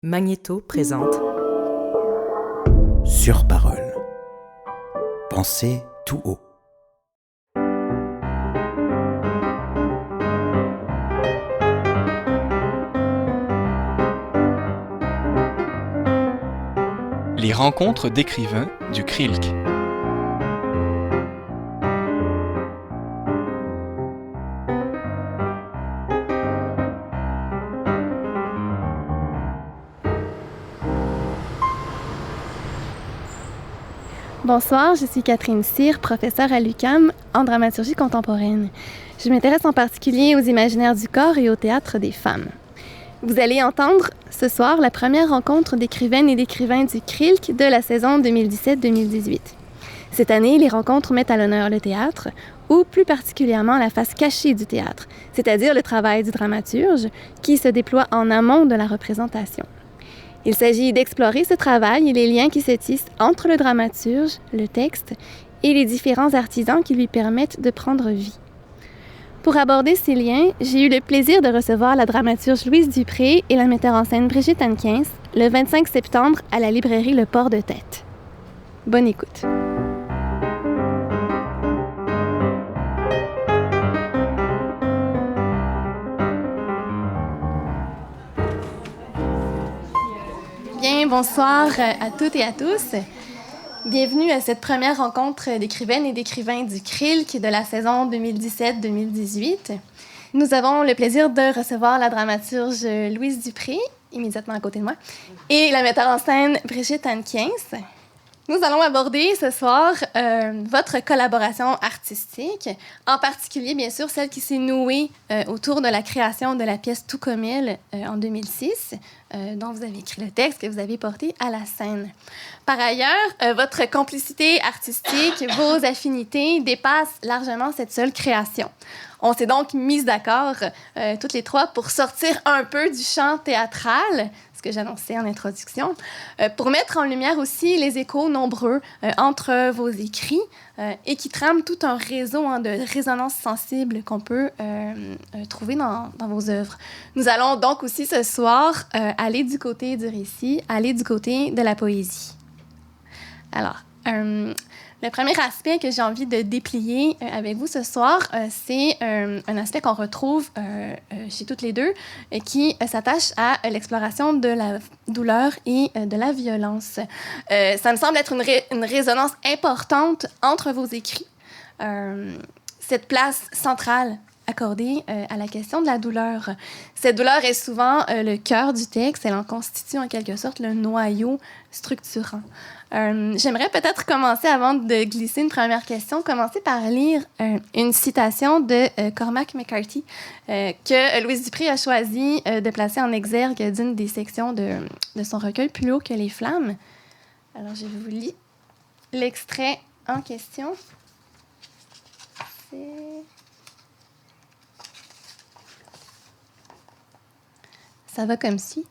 Magnéto présente Sur parole. Pensez tout haut. Les rencontres d'écrivains du CRILC. Bonsoir, je suis Catherine Cyr, professeure à l'UQAM en dramaturgie contemporaine. Je m'intéresse en particulier aux imaginaires du corps et au théâtre des femmes. Vous allez entendre ce soir la première rencontre d'écrivaines et d'écrivains du CRILC de la saison 2017-2018. Cette année, les rencontres mettent à l'honneur le théâtre, ou plus particulièrement la face cachée du théâtre, c'est-à-dire le travail du dramaturge qui se déploie en amont de la représentation. Il s'agit d'explorer ce travail et les liens qui se tissent entre le dramaturge, le texte et les différents artisans qui lui permettent de prendre vie. Pour aborder ces liens, j'ai eu le plaisir de recevoir la dramaturge Louise Dupré et la metteur en scène Brigitte Hankins le 25 septembre à la librairie Le Port de Tête. Bonne écoute. Bien, bonsoir à toutes et à tous. Bienvenue à cette première rencontre d'écrivaines et d'écrivains du CRILC de la saison 2017-2018. Nous avons le plaisir de recevoir la dramaturge Louise Dupré, immédiatement à côté de moi, et la metteur en scène Brigitte Hankins. Nous allons aborder ce soir votre collaboration artistique, en particulier, bien sûr, celle qui s'est nouée autour de la création de la pièce Tout comme elle en 2006, dont vous avez écrit le texte que vous avez porté à la scène. Par ailleurs, votre complicité artistique, vos affinités dépassent largement cette seule création. On s'est donc mises d'accord, toutes les trois, pour sortir un peu du champ théâtral, ce que j'annonçais en introduction, pour mettre en lumière aussi les échos nombreux entre vos écrits et qui trament tout un réseau de résonances sensibles qu'on peut trouver dans vos œuvres. Nous allons donc aussi ce soir aller du côté du récit, aller du côté de la poésie. Alors, le premier aspect que j'ai envie de déplier avec vous ce soir, c'est un aspect qu'on retrouve chez toutes les deux qui s'attache à l'exploration de la douleur et de la violence. Ça me semble être une résonance importante entre vos écrits. Cette place centrale accordée à la question de la douleur. Cette douleur est souvent le cœur du texte, elle en constitue en quelque sorte le noyau structurant. J'aimerais peut-être commencer, avant de glisser une première question, commencer par lire une citation de Cormac McCarthy que Louise Dupré a choisi de placer en exergue d'une des sections de son recueil Plus haut que les flammes. Alors, je vous lis l'extrait en question. Ça va comme ci.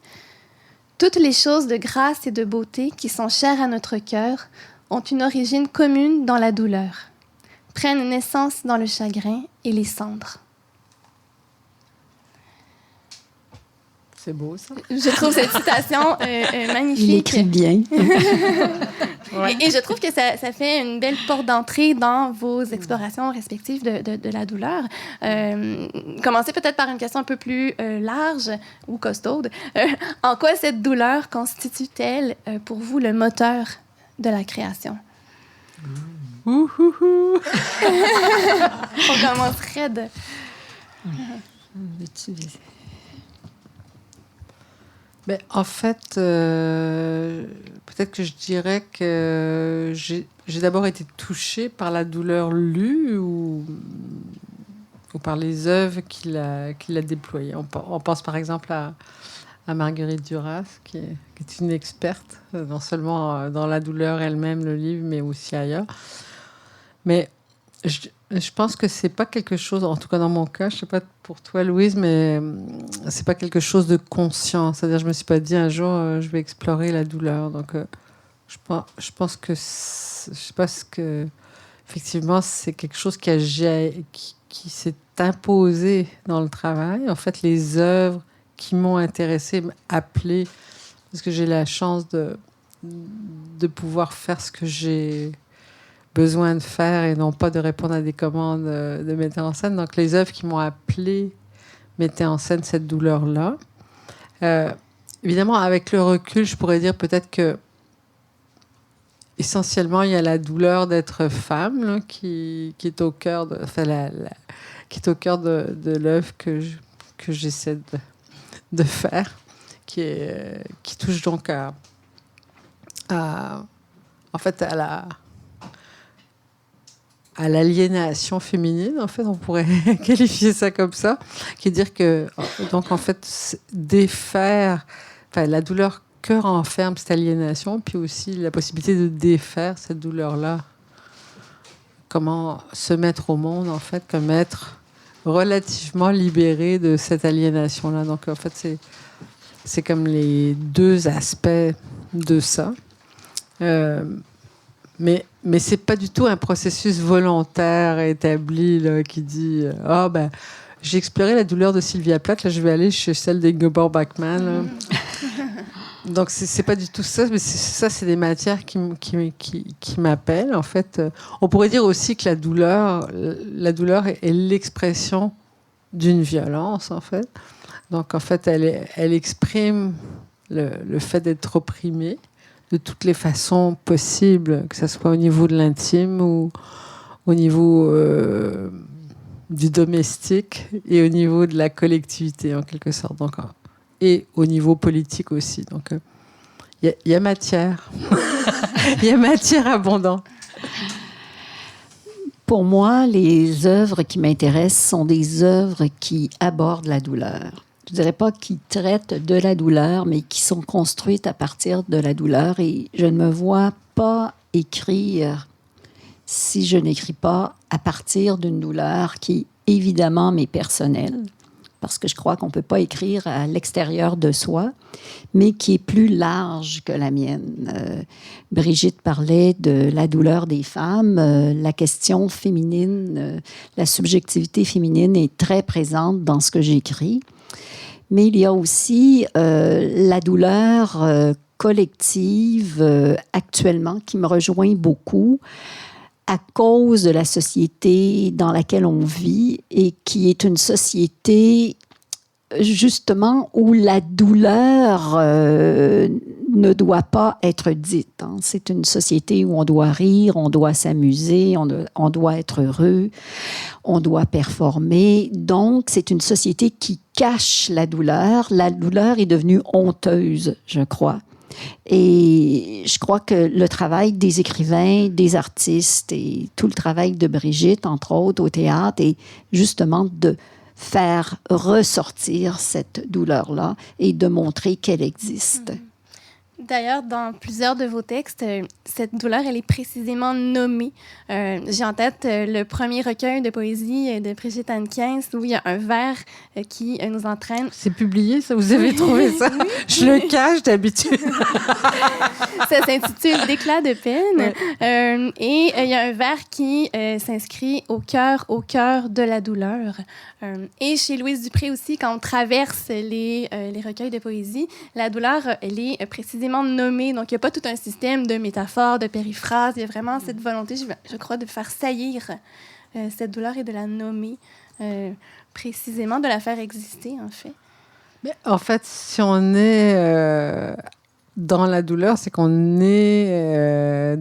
Toutes les choses de grâce et de beauté qui sont chères à notre cœur ont une origine commune dans la douleur, prennent naissance dans le chagrin et les cendres. C'est beau, ça. Je trouve cette citation magnifique. Il écrit bien. Ouais. Et je trouve que ça fait une belle porte d'entrée dans vos explorations respectives de la douleur. Commencez peut-être par une question un peu plus large ou costaude. En quoi cette douleur constitue-t-elle pour vous le moteur de la création? On commencerait de... Mais en fait, peut-être que je dirais que j'ai d'abord été touchée par la douleur lue ou par les œuvres qu'il a déployées. On pense par exemple à Marguerite Duras, qui est une experte, non seulement dans la douleur elle-même, le livre, mais aussi ailleurs. Mais je pense que c'est pas quelque chose, en tout cas dans mon cas, je sais pas pour toi Louise, mais c'est pas quelque chose de conscient. C'est-à-dire, je me suis pas dit un jour je vais explorer la douleur. Donc, je pense que effectivement c'est quelque chose qui s'est imposé dans le travail. En fait, les œuvres qui m'ont intéressée, appelée parce que j'ai la chance de pouvoir faire ce que j'ai besoin de faire et non pas de répondre à des commandes de metteur en scène. Donc, les œuvres qui m'ont appelée mettaient en scène cette douleur-là. Évidemment, avec le recul, je pourrais dire peut-être que essentiellement, il y a la douleur d'être femme là, qui est au cœur de, qui est au cœur de l'œuvre que j'essaie de faire, qui touche donc en fait, à l'aliénation féminine, en fait, on pourrait qualifier ça comme ça, qui est dire que, donc, en fait, défaire, enfin, la douleur que renferme cette aliénation, puis aussi la possibilité de défaire cette douleur-là. Comment se mettre au monde, en fait, comme être relativement libéré de cette aliénation-là. Donc, en fait, c'est comme les deux aspects de ça. Mais c'est pas du tout un processus volontaire établi là, qui dit j'ai exploré la douleur de Sylvia Plath, là je vais aller chez celle d'Ingeborg Bachmann. Donc c'est pas du tout ça, mais c'est des matières qui m'appellent en fait. On pourrait dire aussi que la douleur est l'expression d'une violence en fait. Donc en fait elle exprime le fait d'être opprimé de toutes les façons possibles, que ce soit au niveau de l'intime ou au niveau du domestique et au niveau de la collectivité, en quelque sorte. Donc, et au niveau politique aussi. Donc, il y a matière. Il y a matière abondante. Pour moi, les œuvres qui m'intéressent sont des œuvres qui abordent la douleur. Je ne dirais pas qui traitent de la douleur, mais qui sont construites à partir de la douleur. Et je ne me vois pas écrire si je n'écris pas à partir d'une douleur qui, évidemment, m'est personnelle, parce que je crois qu'on ne peut pas écrire à l'extérieur de soi, mais qui est plus large que la mienne. Brigitte parlait de la douleur des femmes. La question féminine, la subjectivité féminine est très présente dans ce que j'écris. Mais il y a aussi la douleur collective actuellement qui me rejoint beaucoup à cause de la société dans laquelle on vit et qui est une société justement où la douleur ne doit pas être dite. Hein. C'est une société où on doit rire, on doit s'amuser, on doit être heureux, on doit performer. Donc, c'est une société qui cache la douleur. La douleur est devenue honteuse, je crois. Et je crois que le travail des écrivains, des artistes et tout le travail de Brigitte, entre autres, au théâtre, est justement de faire ressortir cette douleur-là et de montrer qu'elle existe. D'ailleurs, dans plusieurs de vos textes, cette douleur, elle est précisément nommée. J'ai en tête le premier recueil de poésie de Brigitte Hankins où il y a un vers qui nous entraîne. C'est publié, ça? Vous avez trouvé ça? Oui. Je le cache d'habitude. Ça s'intitule « D'éclat de peine ». Et il y a un vers qui s'inscrit au cœur de la douleur. Et chez Louise Dupré aussi, quand on traverse les recueils de poésie, la douleur, elle est précisément nommée. Donc, il n'y a pas tout un système de métaphores, de périphrases. Il y a vraiment cette volonté, je crois, de faire saillir cette douleur et de la nommer précisément, de la faire exister, en fait. Mais en fait, si on est dans la douleur, c'est qu'on est...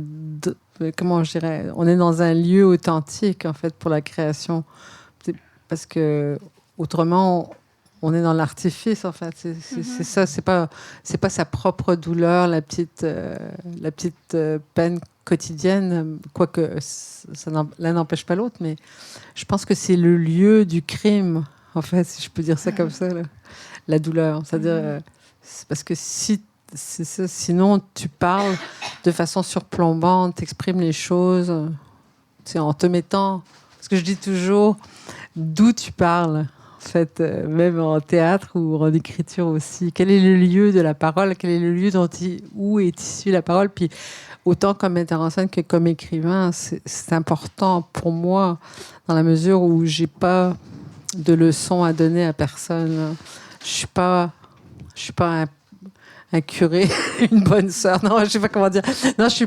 comment je dirais? On est dans un lieu authentique, en fait, pour la création. Parce que autrement, on est dans l'artifice, en fait. C'est ça. C'est pas sa propre douleur, la petite peine quotidienne, quoique l'un n'empêche pas l'autre. Mais je pense que c'est le lieu du crime, en fait, si je peux dire ça comme ça, là. La douleur. C'est-à-dire, c'est parce que sinon, tu parles de façon surplombante, tu exprimes les choses en te mettant... Parce que je dis toujours, d'où tu parles, en fait, même en théâtre ou en écriture aussi. Quel est le lieu de la parole? Quel est le lieu où est issue la parole? Puis autant comme metteur en scène que comme écrivain, c'est important pour moi dans la mesure où j'ai pas de leçons à donner à personne. Je suis pas un curé, une bonne sœur. Non, je sais pas comment dire. Non, je sais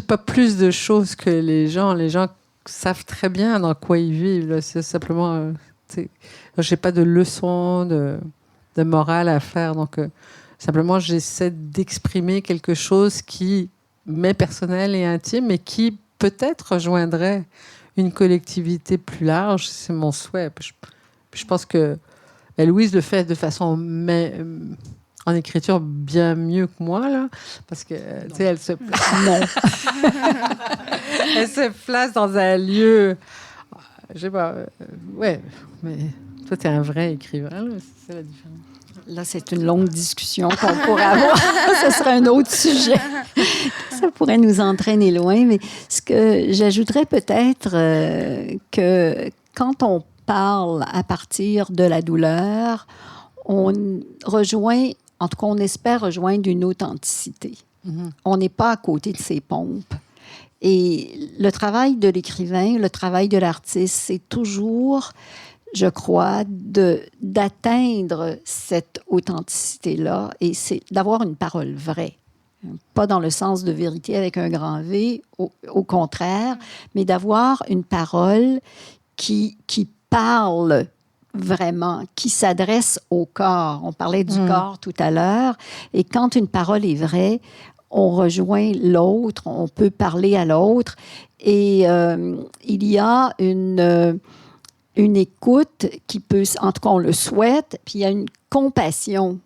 pas plus de choses que les gens. Les gens savent très bien dans quoi ils vivent. Là. C'est simplement, j'ai pas de leçons de morale à faire. Donc, simplement, j'essaie d'exprimer quelque chose qui m'est personnel et intime, et qui peut-être rejoindrait une collectivité plus large. C'est mon souhait. Je pense que Louise le fait de façon en écriture bien mieux que moi, là, parce que elle se elle se place dans un lieu, je sais pas, ouais, mais toi t'es un vrai écrivain, là, c'est ça la différence. Là, c'est une longue discussion qu'on pourrait avoir. Ce serait un autre sujet. Ça pourrait nous entraîner loin. Mais ce que j'ajouterais peut-être, que quand on parle à partir de la douleur, on rejoint, en tout cas, on espère rejoindre une authenticité. Mm-hmm. On n'est pas à côté de ses pompes. Et le travail de l'écrivain, le travail de l'artiste, c'est toujours, je crois, d'atteindre cette authenticité-là, et c'est d'avoir une parole vraie. Pas dans le sens de vérité avec un grand V, au contraire, mais d'avoir une parole qui parle vraiment, qui s'adresse au corps. On parlait du corps tout à l'heure, et quand une parole est vraie, on rejoint l'autre, on peut parler à l'autre, et il y a une écoute qui peut, en tout cas on le souhaite, puis il y a une compassion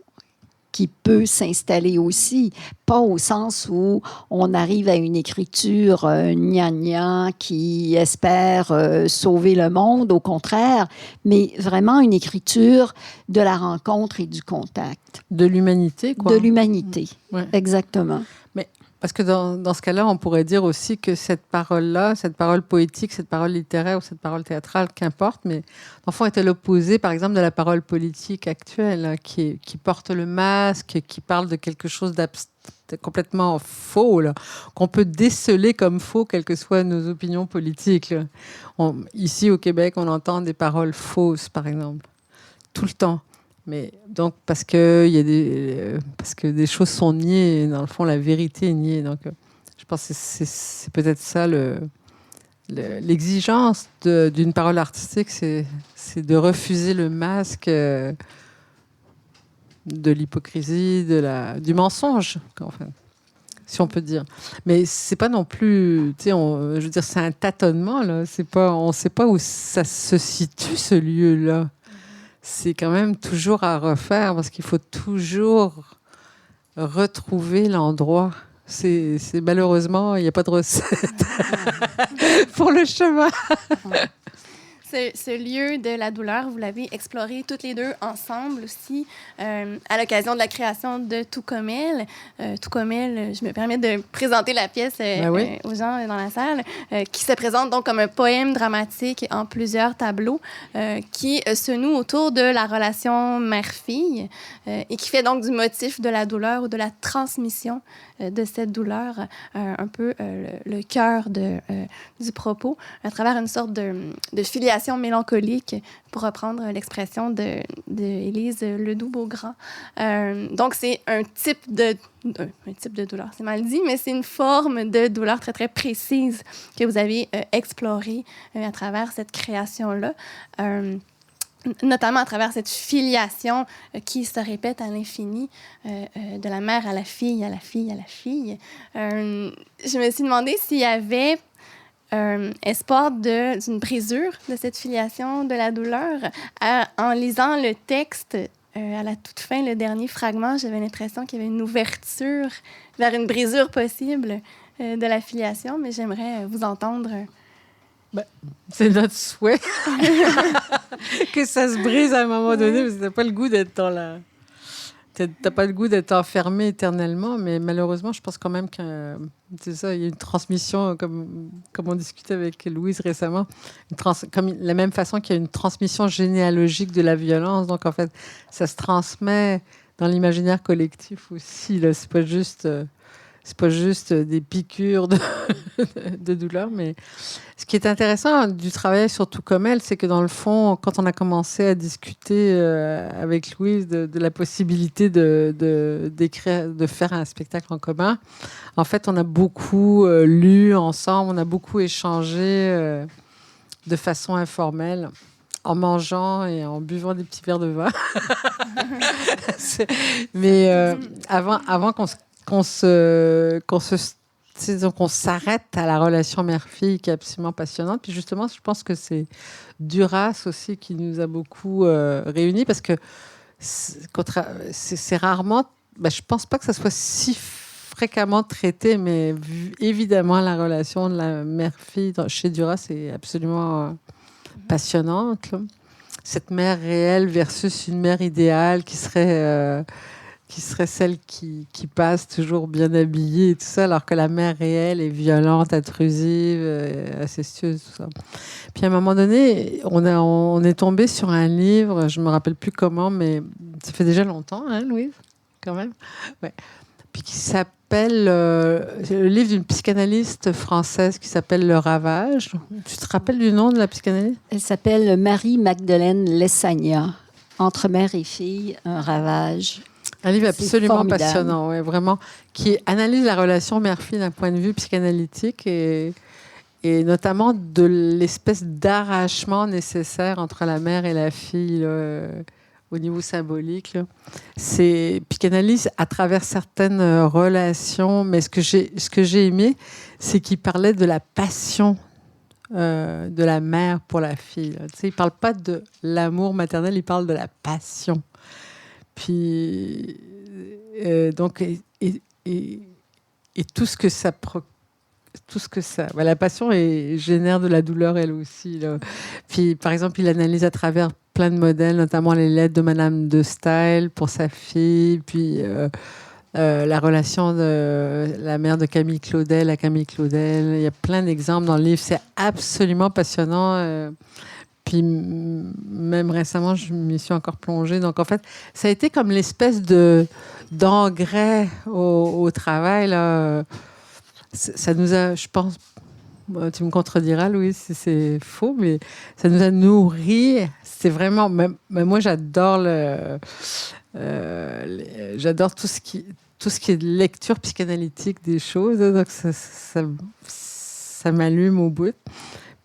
qui peut s'installer aussi, pas au sens où on arrive à une écriture gna-gna qui espère sauver le monde, au contraire, mais vraiment une écriture de la rencontre et du contact. De l'humanité, quoi. De l'humanité, exactement. Mais parce que dans ce cas-là, on pourrait dire aussi que cette parole-là, cette parole poétique, cette parole littéraire ou cette parole théâtrale, qu'importe, mais en fond est-elle opposée, par exemple, de la parole politique actuelle, hein, qui porte le masque, qui parle de quelque chose complètement faux, là, qu'on peut déceler comme faux, quelles que soient nos opinions politiques. Ici, au Québec, on entend des paroles fausses, par exemple, tout le temps. Mais donc, parce que des choses sont niées, dans le fond, la vérité est niée. Donc, je pense que c'est peut-être ça l'exigence d'une parole artistique, c'est de refuser le masque de l'hypocrisie, du mensonge, enfin, si on peut dire. Mais c'est pas non plus, je veux dire, c'est un tâtonnement, là. On ne sait pas où ça se situe, ce lieu-là. C'est quand même toujours à refaire, parce qu'il faut toujours retrouver l'endroit. C'est malheureusement, il n'y a pas de recette pour le chemin. Ce lieu de la douleur, vous l'avez exploré toutes les deux ensemble aussi à l'occasion de la création de Tout comme elle. Tout comme elle, je me permets de présenter la pièce aux gens dans la salle, qui se présente donc comme un poème dramatique en plusieurs tableaux qui se noue autour de la relation mère-fille et qui fait donc du motif de la douleur ou de la transmission de cette douleur un peu le cœur du propos, à travers une sorte de filiation mélancolique, pour reprendre l'expression de Élise Ledoux-Beaugrand. Donc, c'est un type de douleur, c'est mal dit, mais c'est une forme de douleur très, très précise que vous avez explorée à travers cette création-là. Notamment à travers cette filiation qui se répète à l'infini, de la mère à la fille, à la fille, à la fille. Je me suis demandé s'il y avait espoir d'une brisure de cette filiation de la douleur. En lisant le texte, à la toute fin, le dernier fragment, j'avais l'impression qu'il y avait une ouverture vers une brisure possible de la filiation, mais j'aimerais vous entendre. C'est notre souhait que ça se brise à un moment donné, parce que t'as pas le goût d'être t'as pas le goût d'être enfermé éternellement, mais malheureusement, je pense quand même c'est ça, il y a une transmission, comme on discutait avec Louise récemment, comme la même façon qu'il y a une transmission généalogique de la violence. Donc en fait, ça se transmet dans l'imaginaire collectif aussi. Là, c'est pas juste c'est pas juste des piqûres de douleur. Mais ce qui est intéressant du travail sur Tout comme elle, c'est que dans le fond, quand on a commencé à discuter avec Louise de la possibilité d'écrire, de faire un spectacle en commun, en fait, on a beaucoup lu ensemble, on a beaucoup échangé de façon informelle, en mangeant et en buvant des petits verres de vin. Mais avant qu'on s'arrête à la relation mère-fille qui est absolument passionnante. Puis justement, je pense que c'est Duras aussi qui nous a beaucoup réunis parce que c'est rarement... je pense pas que ça soit si fréquemment traité, mais évidemment, la relation de la mère-fille chez Duras est absolument passionnante. Là. Cette mère réelle versus une mère idéale qui serait celle qui passe toujours bien habillée et tout ça, alors que la mère réelle est violente, intrusive, incestueuse, tout ça. Puis à un moment donné, on est tombé sur un livre, je me rappelle plus comment, mais ça fait déjà longtemps, hein, Louise, quand même. Ouais. Puis qui s'appelle le livre d'une psychanalyste française qui s'appelle Le Ravage. Tu te rappelles du nom de la psychanalyste? Elle s'appelle Marie-Magdeleine Lessagna. Entre mère et fille, un ravage. Un livre absolument formidable. passionnant, ouais, vraiment, qui analyse la relation mère-fille d'un point de vue psychanalytique et notamment de l'espèce d'arrachement nécessaire entre la mère et la fille là, au niveau symbolique. Là. C'est psychanalyse à travers certaines relations, mais ce que j'ai aimé, c'est qu'il parlait de la passion de la mère pour la fille. Là. Tu sais, il ne parle pas de l'amour maternel, il parle de la passion. Puis, donc, et tout ce que ça la passion génère de la douleur elle aussi. Là. Puis, par exemple, il analyse à travers plein de modèles, notamment les lettres de Madame de Staël pour sa fille, puis la relation de la mère de Camille Claudel à Camille Claudel. Il y a plein d'exemples dans le livre. C'est absolument passionnant. Puis même récemment, je m'y suis encore plongée. Donc, en fait, ça a été comme l'espèce d'engrais au travail. Là. Ça nous a, je pense, tu me contrediras, Louise, si c'est faux, mais ça nous a nourris. C'est vraiment... Même moi, j'adore j'adore tout ce qui est lecture psychanalytique des choses. Donc, ça m'allume au bout.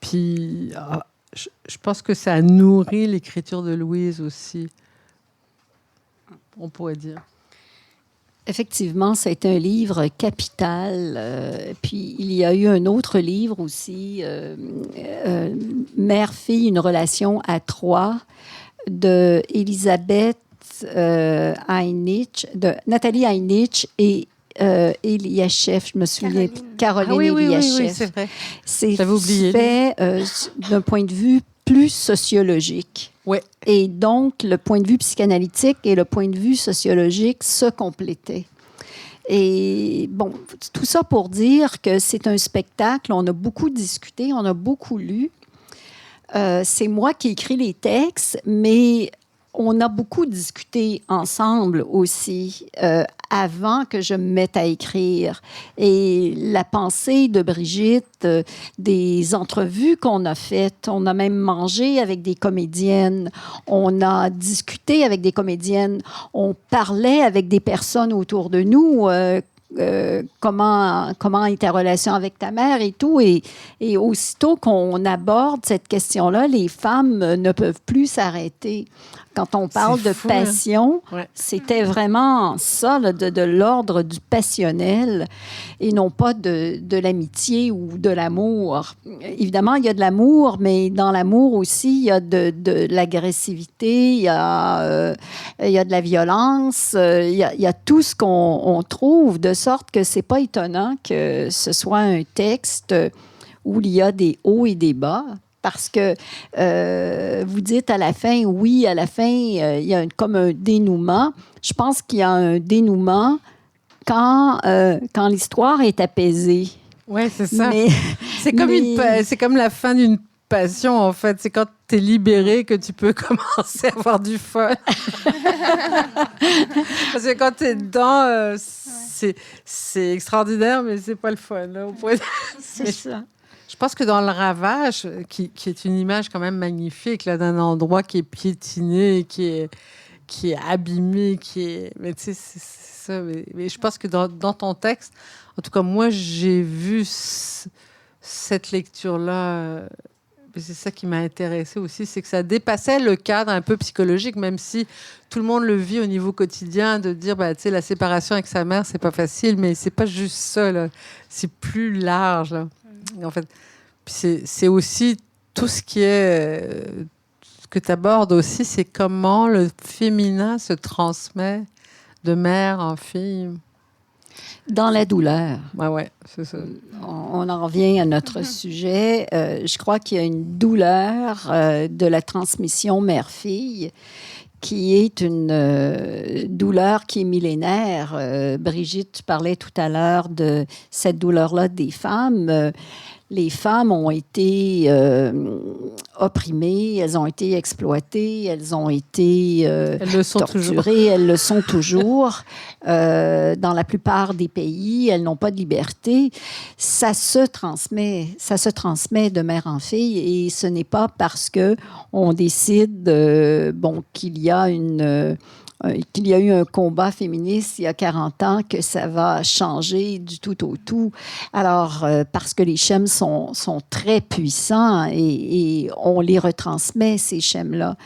Puis... je pense que ça a nourri l'écriture de Louise aussi, on pourrait dire. Effectivement, c'est un livre capital. Puis, il y a eu un autre livre aussi, Mère-fille, une relation à trois, de Elisabeth Heinich, de Nathalie Heinich et Eliachev, je me souviens, Caroline Eliachev. Oui, c'est vrai. C'est J'avais oublié. fait d'un point de vue plus sociologique. Ouais. Et donc, le point de vue psychanalytique et le point de vue sociologique se complétaient. Et bon, tout ça pour dire que c'est un spectacle, on a beaucoup discuté, on a beaucoup lu. C'est moi qui écris les textes, mais on a beaucoup discuté ensemble aussi avant que je me mette à écrire. Et la pensée de Brigitte, des entrevues qu'on a faites, on a même mangé avec des comédiennes, on a discuté avec des comédiennes, on parlait avec des personnes autour de nous. Comment est ta relation avec ta mère et tout. Et aussitôt qu'on aborde cette question-là, les femmes ne peuvent plus s'arrêter. Quand on parle de passion, Ouais. c'était vraiment ça, là, de l'ordre du passionnel et non pas de l'amitié ou de l'amour. Évidemment, il y a de l'amour, mais dans l'amour aussi, il y a de l'agressivité, il y a de la violence, il y a tout ce qu'on trouve, de sorte que c'est pas étonnant que ce soit un texte où il y a des hauts et des bas. Parce que vous dites à la fin, oui, à la fin, il y a comme un dénouement. Je pense qu'il y a un dénouement quand l'histoire est apaisée. Oui, c'est ça. Mais, c'est comme la fin d'une passion, en fait. C'est quand tu es libéré que tu peux commencer à avoir du fun. Parce que quand tu es dedans, c'est extraordinaire, mais c'est pas le fun. Là, C'est Mais ça. je pense que dans le ravage, qui est une image quand même magnifique, là, d'un endroit qui est piétiné, qui est abîmé, mais tu sais, c'est ça. Mais je pense que dans ton texte, en tout cas, moi, j'ai vu cette lecture-là. C'est ça qui m'a intéressée aussi, c'est que ça dépassait le cadre un peu psychologique, même si tout le monde le vit au niveau quotidien, de dire, tu sais, la séparation avec sa mère, c'est pas facile, mais c'est pas juste ça, là. C'est plus large, là. En fait, c'est aussi tout ce qui est... ce que tu abordes aussi, c'est comment le féminin se transmet de mère en fille. Dans la douleur. Ouais, c'est ça. On en revient à notre sujet. Je crois qu'il y a une douleur de la transmission mère-fille qui est une douleur qui est millénaire. Brigitte, tu parlais tout à l'heure de cette douleur-là des femmes. Les femmes ont été opprimées, elles ont été exploitées, elles ont été Elles le sont torturées, toujours. elles le sont toujours. Dans la plupart des pays, elles n'ont pas de liberté. Ça se transmet de mère en fille, et ce n'est pas parce que on décide qu'il y a qu'il y a eu un combat féministe il y a 40 ans que ça va changer du tout au tout. Alors, parce que les schèmes sont très puissants et on les retransmet, ces schèmes-là.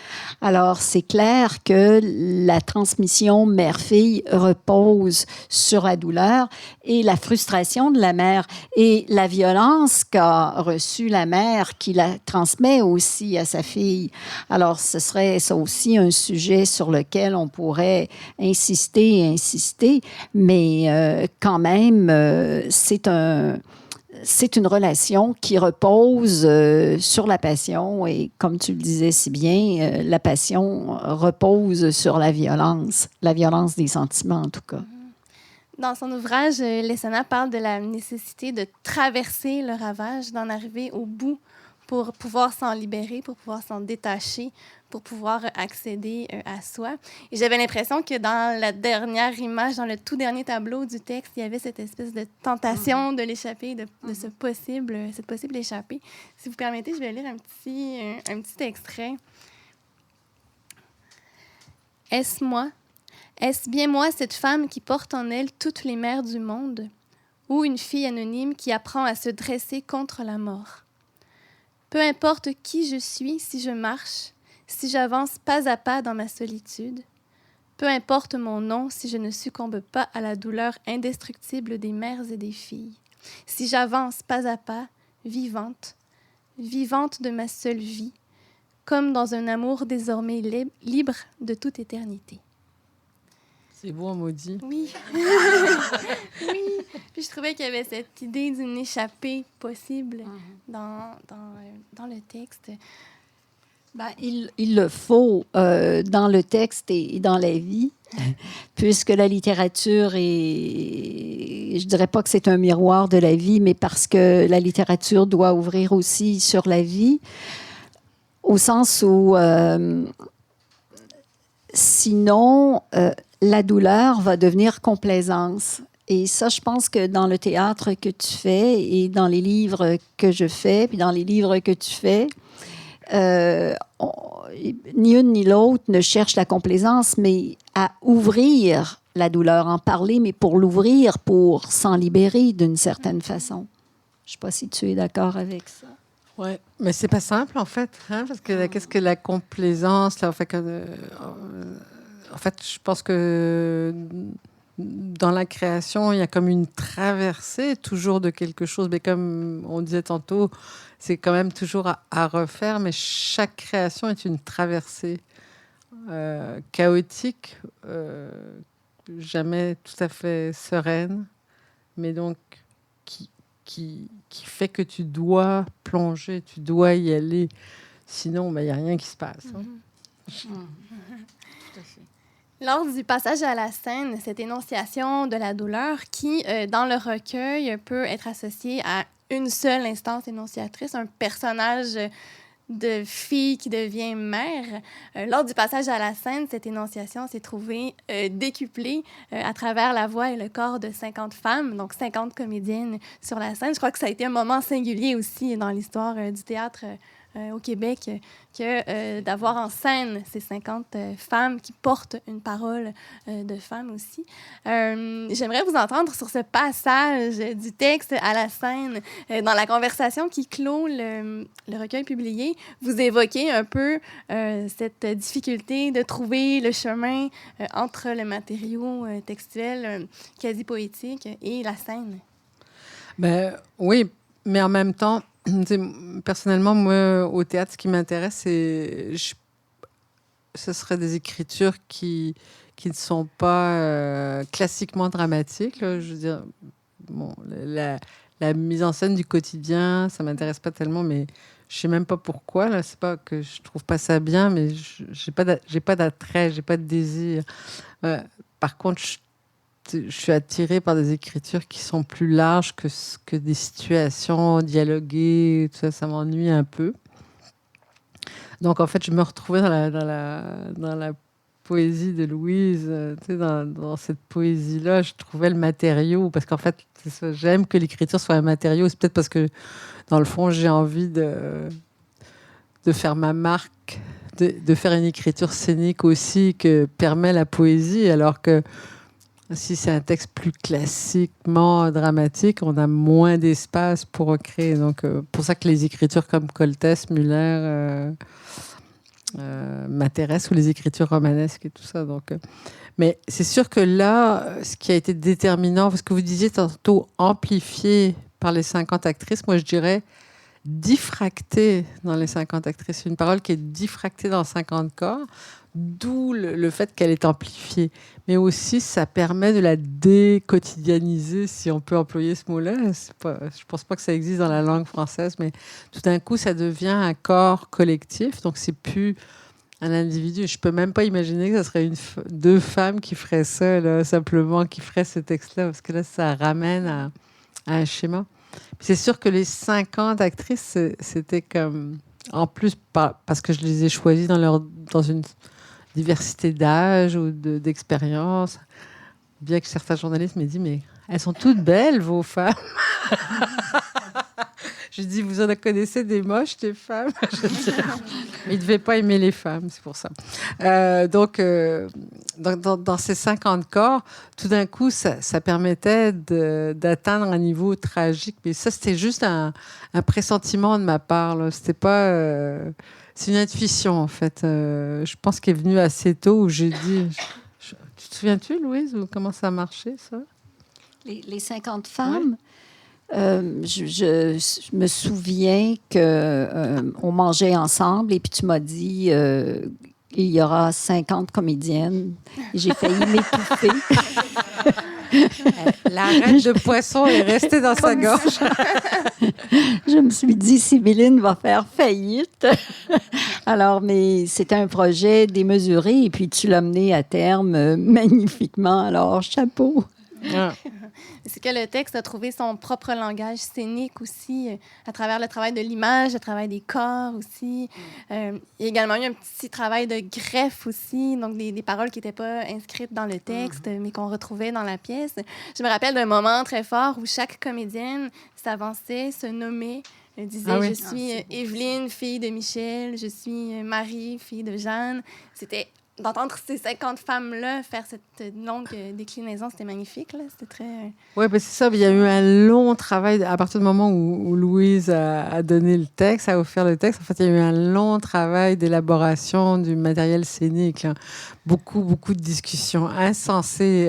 Alors, c'est clair que la transmission mère-fille repose sur la douleur et la frustration de la mère et la violence qu'a reçue la mère qui la transmet aussi à sa fille. Alors, ce serait ça aussi un sujet sur lequel on pourrait insister, mais quand même, c'est une relation qui repose sur la passion et, comme tu le disais si bien, la passion repose sur la violence des sentiments en tout cas. Dans son ouvrage, Lessana parle de la nécessité de traverser le ravage, d'en arriver au bout pour pouvoir s'en libérer, pour pouvoir s'en détacher, pour pouvoir accéder à soi. Et j'avais l'impression que dans la dernière image, dans le tout dernier tableau du texte, il y avait cette espèce de tentation de l'échapper, de cette possible échappée. Si vous permettez, je vais lire un petit extrait. Est-ce moi? Est-ce bien moi, cette femme qui porte en elle toutes les mères du monde? Ou une fille anonyme qui apprend à se dresser contre la mort? Peu importe qui je suis, si je marche, si j'avance pas à pas dans ma solitude, peu importe mon nom si je ne succombe pas à la douleur indestructible des mères et des filles, si j'avance pas à pas, vivante de ma seule vie, comme dans un amour désormais libre de toute éternité. C'est beau, maudit. Oui. Oui. Puis je trouvais qu'il y avait cette idée d'une échappée possible dans le texte. Ben, il le faut dans le texte et dans la vie, puisque la littérature est... Je dirais pas que c'est un miroir de la vie, mais parce que la littérature doit ouvrir aussi sur la vie, au sens où... sinon... la douleur va devenir complaisance. Et ça, je pense que dans le théâtre que tu fais et dans les livres que je fais, puis dans les livres que tu fais, ni une ni l'autre ne cherche la complaisance, mais à ouvrir la douleur, en parler, mais pour l'ouvrir, pour s'en libérer d'une certaine façon. Je ne sais pas si tu es d'accord avec ça. Ouais, mais c'est pas simple, en fait, hein, parce que qu'est-ce que la complaisance, là, en fait, je pense que dans la création, il y a comme une traversée toujours de quelque chose. Mais comme on disait tantôt, c'est quand même toujours à refaire. Mais chaque création est une traversée chaotique, jamais tout à fait sereine, mais donc qui fait que tu dois plonger, tu dois y aller. Sinon, il n'y a rien qui se passe. Hein. Tout à fait. Lors du passage à la scène, cette énonciation de la douleur qui, dans le recueil, peut être associée à une seule instance énonciatrice, un personnage de fille qui devient mère. Lors du passage à la scène, cette énonciation s'est trouvée décuplée à travers la voix et le corps de 50 femmes, donc 50 comédiennes sur la scène. Je crois que ça a été un moment singulier aussi dans l'histoire du théâtre au Québec, que d'avoir en scène ces 50 femmes qui portent une parole de femme aussi. J'aimerais vous entendre sur ce passage du texte à la scène. Dans la conversation qui clôt le recueil publié, vous évoquez un peu cette difficulté de trouver le chemin entre le matériau textuel quasi poétique et la scène. Ben, oui, mais en même temps, personnellement, moi, au théâtre, ce qui m'intéresse, ce serait des écritures qui ne sont pas classiquement dramatiques. Là. Je veux dire, bon, la mise en scène du quotidien, ça m'intéresse pas tellement, mais je sais même pas pourquoi. Là, c'est pas que je trouve pas ça bien, mais j'ai pas d'attrait, j'ai pas de désir. Par contre, je suis attirée par des écritures qui sont plus larges que des situations dialoguées. Tout ça, ça m'ennuie un peu. Donc, en fait, je me retrouvais dans la poésie de Louise. Dans cette poésie-là, je trouvais le matériau. Parce qu'en fait, c'est ça, j'aime que l'écriture soit un matériau. C'est peut-être parce que, dans le fond, j'ai envie de faire ma marque, de faire une écriture scénique aussi que permet la poésie, alors que si c'est un texte plus classiquement dramatique, on a moins d'espace pour recréer. Donc, pour ça que les écritures comme Coltès, Muller m'intéressent, ou les écritures romanesques et tout ça. Donc, mais c'est sûr que là, ce qui a été déterminant, parce que vous disiez tantôt amplifié par les 50 actrices, moi je dirais diffracté dans les 50 actrices. C'est une parole qui est diffractée dans 50 corps, d'où le fait qu'elle est amplifiée. Mais aussi, ça permet de la déquotidianiser, si on peut employer ce mot-là. Je ne pense pas que ça existe dans la langue française, mais tout d'un coup, ça devient un corps collectif. Donc, c'est plus un individu. Je ne peux même pas imaginer que ce serait deux femmes qui feraient ça, là, simplement, qui feraient ce texte-là, parce que là, ça ramène à un schéma. Puis c'est sûr que les 50 actrices, c'était comme... En plus, parce que je les ai choisies dans une diversité d'âge ou d'expérience. Bien que certains journalistes m'aient dit, mais elles sont toutes belles, vos femmes. Je dis, vous en connaissez des moches, des femmes. Mais ils ne devaient pas aimer les femmes, c'est pour ça. Donc, dans ces 50 corps, tout d'un coup, ça permettait d'atteindre un niveau tragique. Mais ça, c'était juste un pressentiment de ma part. Là. C'était pas... c'est une intuition, en fait. Je pense qu'elle est venue assez tôt où j'ai dit... Tu te souviens-tu, Louise, ou comment ça a marché, ça? Les 50 femmes... je me souviens qu'on mangeait ensemble et puis tu m'as dit il y aura 50 comédiennes. Et j'ai failli m'étouffer. L'arête de poisson est restée dans sa gorge. Je me suis dit, Sibylline va faire faillite. Alors, mais c'était un projet démesuré et puis tu l'as mené à terme magnifiquement. Alors, chapeau. Ah. C'est que le texte a trouvé son propre langage scénique aussi, à travers le travail de l'image, le travail des corps aussi. Il y a également eu un petit travail de greffe aussi, donc des paroles qui n'étaient pas inscrites dans le texte, mais qu'on retrouvait dans la pièce. Je me rappelle d'un moment très fort où chaque comédienne s'avançait, se nommait, disait « Je suis Evelyne, fille de Michel. Je suis Marie, fille de Jeanne. » C'était... D'entendre ces 50 femmes-là faire cette longue déclinaison, c'était magnifique. Là. C'était très... Oui, ben c'est ça. Il y a eu un long travail à partir du moment où Louise a donné le texte, a offert le texte. En fait, il y a eu un long travail d'élaboration du matériel scénique. Là. Beaucoup de discussions insensées.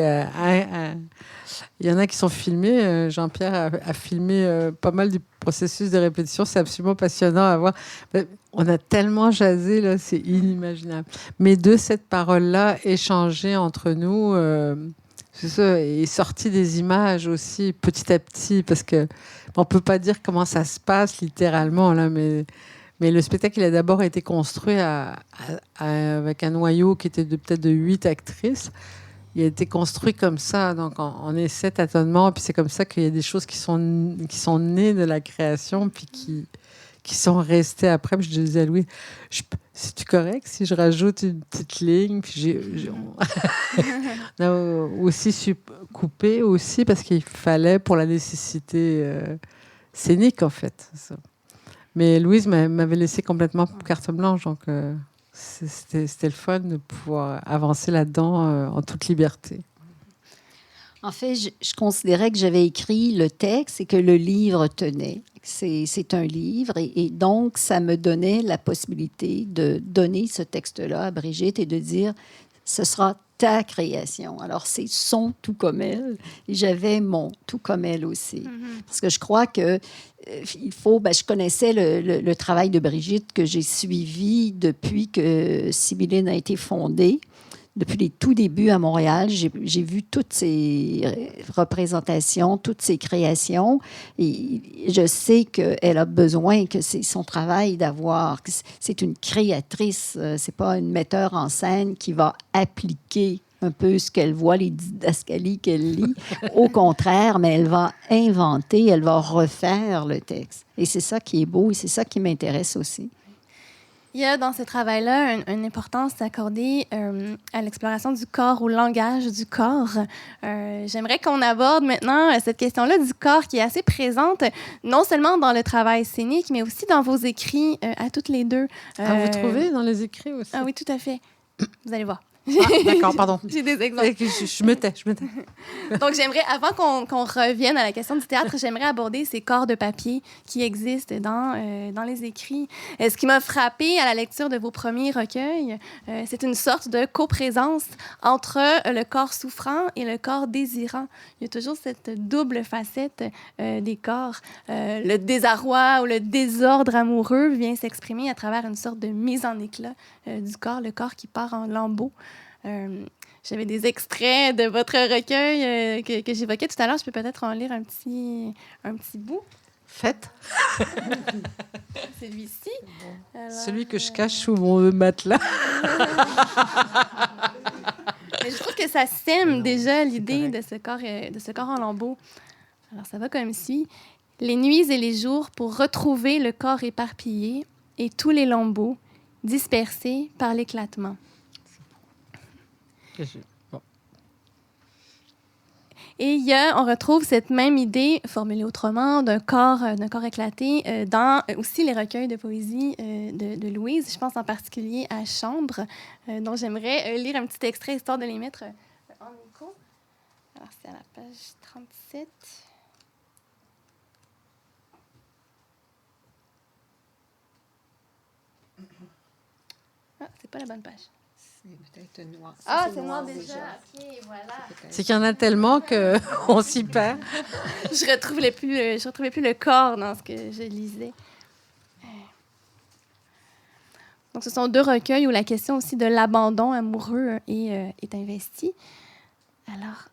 Il y en a qui sont filmés. Jean-Pierre a filmé pas mal du processus de répétition. C'est absolument passionnant à voir. On a tellement jasé, là, c'est inimaginable. Mais de cette parole-là, échangée entre nous, c'est ça, et sortie des images aussi, petit à petit, parce que on peut pas dire comment ça se passe littéralement, là, mais le spectacle, il a d'abord été construit avec un noyau qui était peut-être de 8 actrices. Il a été construit comme ça, donc on essaie tâtonnement, puis c'est comme ça qu'il y a des choses qui sont nées de la création, puis qui qui sont restés après. Puis je disais à Louis, c'est-tu correct si je rajoute une petite ligne? Puis on a aussi su couper aussi parce qu'il fallait pour la nécessité scénique, en fait. Ça. Mais Louise m'avait laissé complètement carte blanche, donc c'était le fun de pouvoir avancer là-dedans en toute liberté. En fait, je considérais que j'avais écrit le texte et que le livre tenait. C'est un livre et donc ça me donnait la possibilité de donner ce texte-là à Brigitte et de dire ce sera ta création. Alors, c'est son tout comme elle et j'avais mon tout comme elle aussi. Parce que je crois que il faut... je connaissais le travail de Brigitte que j'ai suivi depuis que Sibylline a été fondée. Depuis les tout débuts à Montréal, j'ai vu toutes ses représentations, toutes ses créations. Et je sais qu'elle a besoin, que c'est son travail d'avoir... C'est une créatrice, c'est pas une metteur en scène qui va appliquer un peu ce qu'elle voit, les didascalies qu'elle lit. Au contraire, mais elle va inventer, elle va refaire le texte. Et c'est ça qui est beau et c'est ça qui m'intéresse aussi. Il y a dans ce travail-là une importance accordée à l'exploration du corps, au langage du corps. J'aimerais qu'on aborde maintenant cette question-là du corps qui est assez présente, non seulement dans le travail scénique, mais aussi dans vos écrits à toutes les deux. Vous trouvez dans les écrits aussi? Ah oui, tout à fait. Vous allez voir. Ah, d'accord, pardon. J'ai des exemples. Je me tais. Donc, j'aimerais, avant qu'on revienne à la question du théâtre, j'aimerais aborder ces corps de papier qui existent dans les écrits. Ce qui m'a frappée à la lecture de vos premiers recueils, c'est une sorte de coprésence entre le corps souffrant et le corps désirant. Il y a toujours cette double facette des corps. Le désarroi ou le désordre amoureux vient s'exprimer à travers une sorte de mise en éclat du corps, le corps qui part en lambeaux. J'avais des extraits de votre recueil que j'évoquais tout à l'heure. Je peux peut-être en lire un petit bout. Faites. Celui-ci. Alors, celui que je cache sous mon matelas. Mais je trouve que ça sème déjà l'idée de ce corps en lambeaux. Alors, ça va comme suit. Les nuits et les jours pour retrouver le corps éparpillé et tous les lambeaux dispersés par l'éclatement. Bon. Et on retrouve cette même idée, formulée autrement, d'un corps éclaté dans aussi les recueils de poésie de Louise. Je pense en particulier à Chambre, dont j'aimerais lire un petit extrait, histoire de les mettre en micro. Alors, c'est à la page 37. Ah, c'est pas la bonne page. C'est peut-être noir. Ah, c'est noir déjà. OK, voilà. C'est qu'il y en a tellement qu'on s'y perd. Je retrouvais plus le corps dans ce que je lisais. Donc, ce sont deux recueils où la question aussi de l'abandon amoureux est investie. Alors,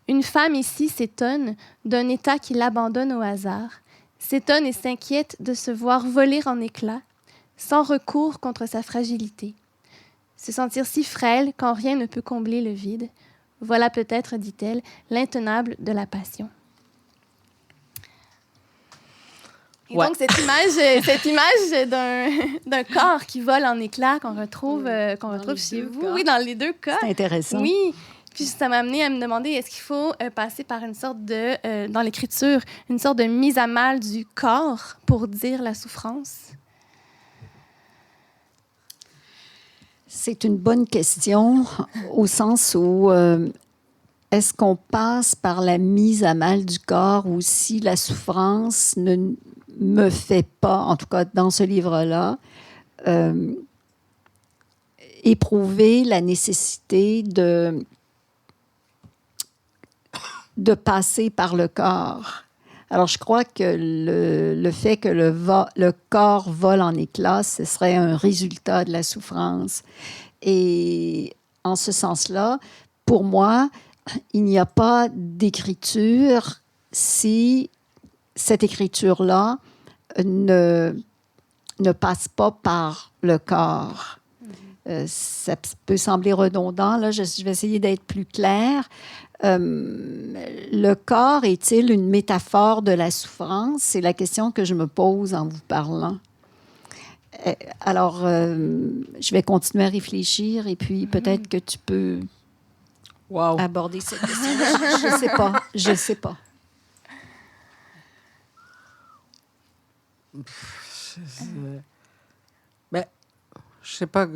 une femme ici s'étonne d'un état qui l'abandonne au hasard, s'étonne et s'inquiète de se voir voler en éclats, sans recours contre sa fragilité. Se sentir si frêle quand rien ne peut combler le vide. Voilà peut-être, dit-elle, l'intenable de la passion. Et donc, cette image d'un corps qui vole en éclats qu'on retrouve chez vous. Oui, dans les deux cas. C'est intéressant. Oui. Puis ça m'a amené à me demander, est-ce qu'il faut passer par une sorte de, dans l'écriture, une sorte de mise à mal du corps pour dire la souffrance? C'est une bonne question au sens où est-ce qu'on passe par la mise à mal du corps ou si la souffrance ne me fait pas, en tout cas dans ce livre-là, éprouver la nécessité de passer par le corps. Alors, je crois que le fait que le corps vole en éclats, ce serait un résultat de la souffrance. Et en ce sens-là, pour moi, il n'y a pas d'écriture si cette écriture-là ne passe pas par le corps. Ça peut sembler redondant. Là, je vais essayer d'être plus claire. Le corps est-il une métaphore de la souffrance? C'est la question que je me pose en vous parlant. Alors, je vais continuer à réfléchir et puis peut-être que tu peux aborder cette question. Je sais pas. Je sais pas.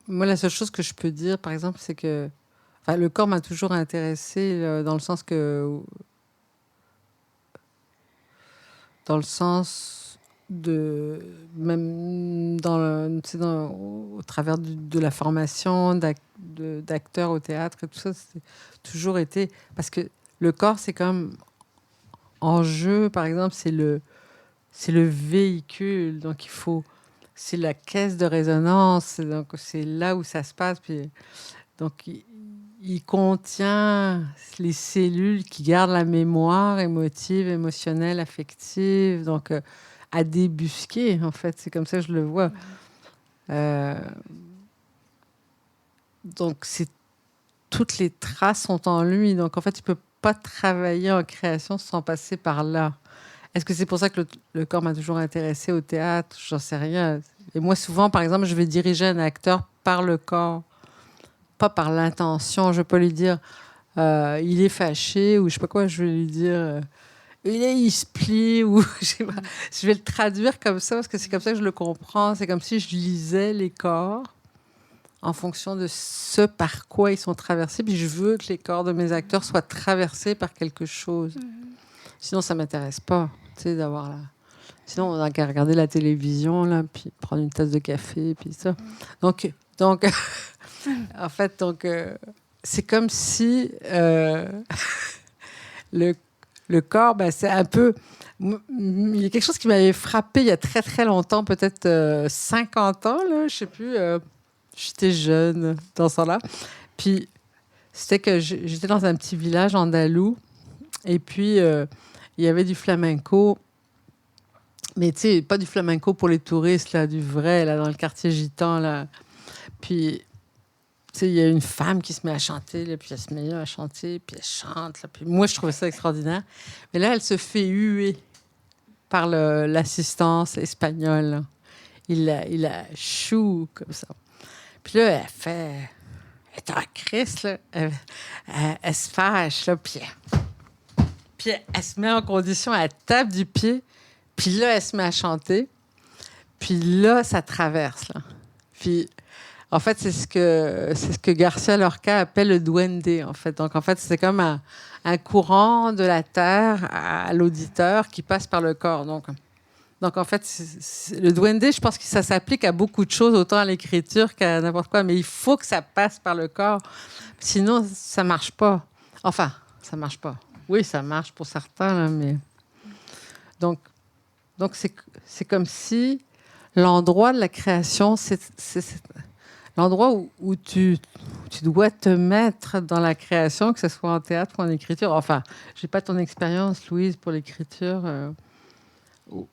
Moi, la seule chose que je peux dire, par exemple, c'est que le corps m'a toujours intéressée dans le sens de même au travers de la formation d'acteurs au théâtre et tout ça, c'est toujours été parce que le corps, c'est comme en jeu, par exemple, c'est le véhicule, donc c'est la caisse de résonance, donc c'est là où ça se passe, puis donc il contient les cellules qui gardent la mémoire émotive, émotionnelle, affective, donc à débusquer, en fait, c'est comme ça que je le vois. Donc toutes les traces sont en lui, donc en fait, il peut pas travailler en création sans passer par là. Est-ce que c'est pour ça que le corps m'a toujours intéressée au théâtre? J'en sais rien. Et moi, souvent, par exemple, je vais diriger un acteur par le corps, pas par l'intention. Je ne vais pas lui dire il est fâché ou je sais pas quoi. Je vais lui dire il se plie ou je sais pas. Je vais le traduire comme ça parce que c'est comme ça que je le comprends. C'est comme si je lisais les corps en fonction de ce par quoi ils sont traversés. Puis je veux que les corps de mes acteurs soient traversés par quelque chose. Sinon, ça m'intéresse pas, tu sais, d'avoir la... Sinon, on a qu'à regarder la télévision, là, puis prendre une tasse de café, puis ça. Donc en fait, c'est comme si le corps, c'est un peu... Il y a quelque chose qui m'avait frappé il y a très, très longtemps, peut-être 50 ans, là, je sais plus. J'étais jeune dans ce temps-là. Puis, c'était que j'étais dans un petit village andalou, et puis... il y avait du flamenco, mais tu sais, pas du flamenco pour les touristes, là, du vrai, là, dans le quartier gitan, là. Puis, tu sais, il y a une femme qui se met à chanter, là, puis elle se met à chanter, puis elle chante, là. Puis moi, je trouvais ça extraordinaire. Mais là, elle se fait huer par l'assistance espagnole, là. Il la choue, comme ça. Puis là, elle est en crise, là. Elle se fâche, là, puis elle se met en condition, elle tape du pied, puis là, elle se met à chanter. Puis là, ça traverse, là. Puis, en fait, c'est ce que Garcia Lorca appelle le duende, en fait. Donc, en fait, c'est comme un courant de la terre à l'auditeur qui passe par le corps. Donc en fait, le duende, je pense que ça s'applique à beaucoup de choses, autant à l'écriture qu'à n'importe quoi. Mais il faut que ça passe par le corps. Sinon, ça marche pas. Enfin, ça marche pas. Oui, ça marche pour certains, là, mais... Donc c'est comme si l'endroit de la création, c'est l'endroit où tu dois te mettre dans la création, que ce soit en théâtre ou en écriture. Enfin, je n'ai pas ton expérience, Louise, pour l'écriture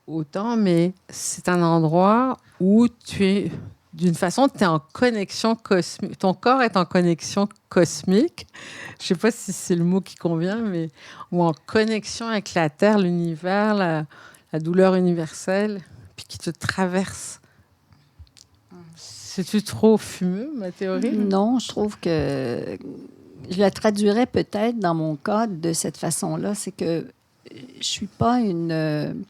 autant, mais c'est un endroit où tu es... D'une façon, tu es en connexion cosmique. Ton corps est en connexion cosmique. Je ne sais pas si c'est le mot qui convient, mais ou en connexion avec la Terre, l'univers, la douleur universelle, puis qui te traverse. C'est-tu trop fumeux, ma théorie? Non, je trouve que je la traduirais peut-être dans mon cas de cette façon-là. C'est que je suis pas une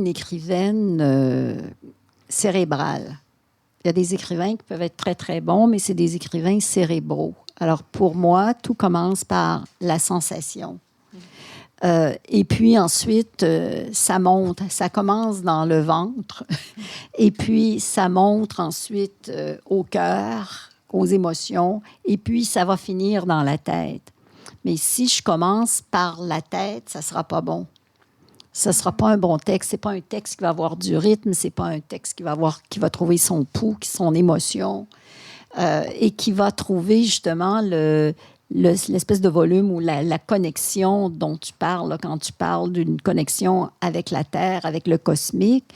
écrivaine cérébrale. Il y a des écrivains qui peuvent être très, très bons, mais c'est des écrivains cérébraux. Alors, pour moi, tout commence par la sensation. Et puis ensuite, ça monte. Ça commence dans le ventre. Et puis, ça monte ensuite au cœur, aux émotions. Et puis, ça va finir dans la tête. Mais si je commence par la tête, ça ne sera pas bon. Ce ne sera pas un bon texte. Ce n'est pas un texte qui va avoir du rythme. Ce n'est pas un texte qui va trouver son pouls, son émotion, et qui va trouver justement l'espèce de volume ou la connexion dont tu parles là, quand tu parles d'une connexion avec la Terre, avec le cosmique.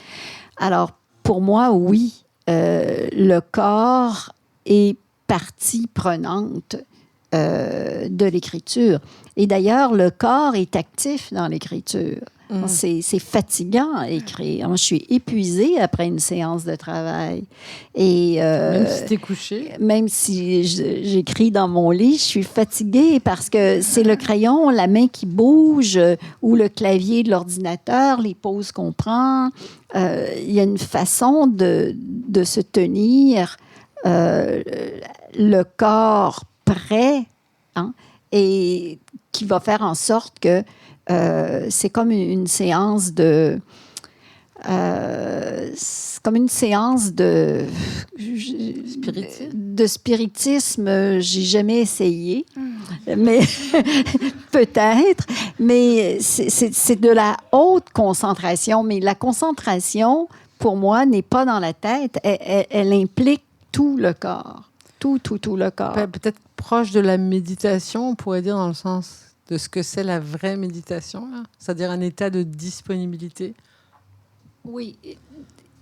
Alors, pour moi, oui, le corps est partie prenante de l'écriture. Et d'ailleurs, le corps est actif dans l'écriture. C'est fatigant à écrire. Moi, je suis épuisée après une séance de travail. Et, même si t'es couché. même si j'écris dans mon lit, je suis fatiguée parce que c'est le crayon, la main qui bouge ou le clavier de l'ordinateur, les pauses qu'on prend. Il y a une façon de se tenir le corps prêt, hein, et qui va faire en sorte que c'est comme une séance de... c'est comme une séance de spiritisme. J'ai jamais essayé, mais peut-être. Mais c'est de la haute concentration. Mais la concentration, pour moi, n'est pas dans la tête. Elle implique tout le corps. Tout le corps. Peut-être proche de la méditation, on pourrait dire, dans le sens de ce que c'est la vraie méditation, là. C'est-à-dire un état de disponibilité. Oui,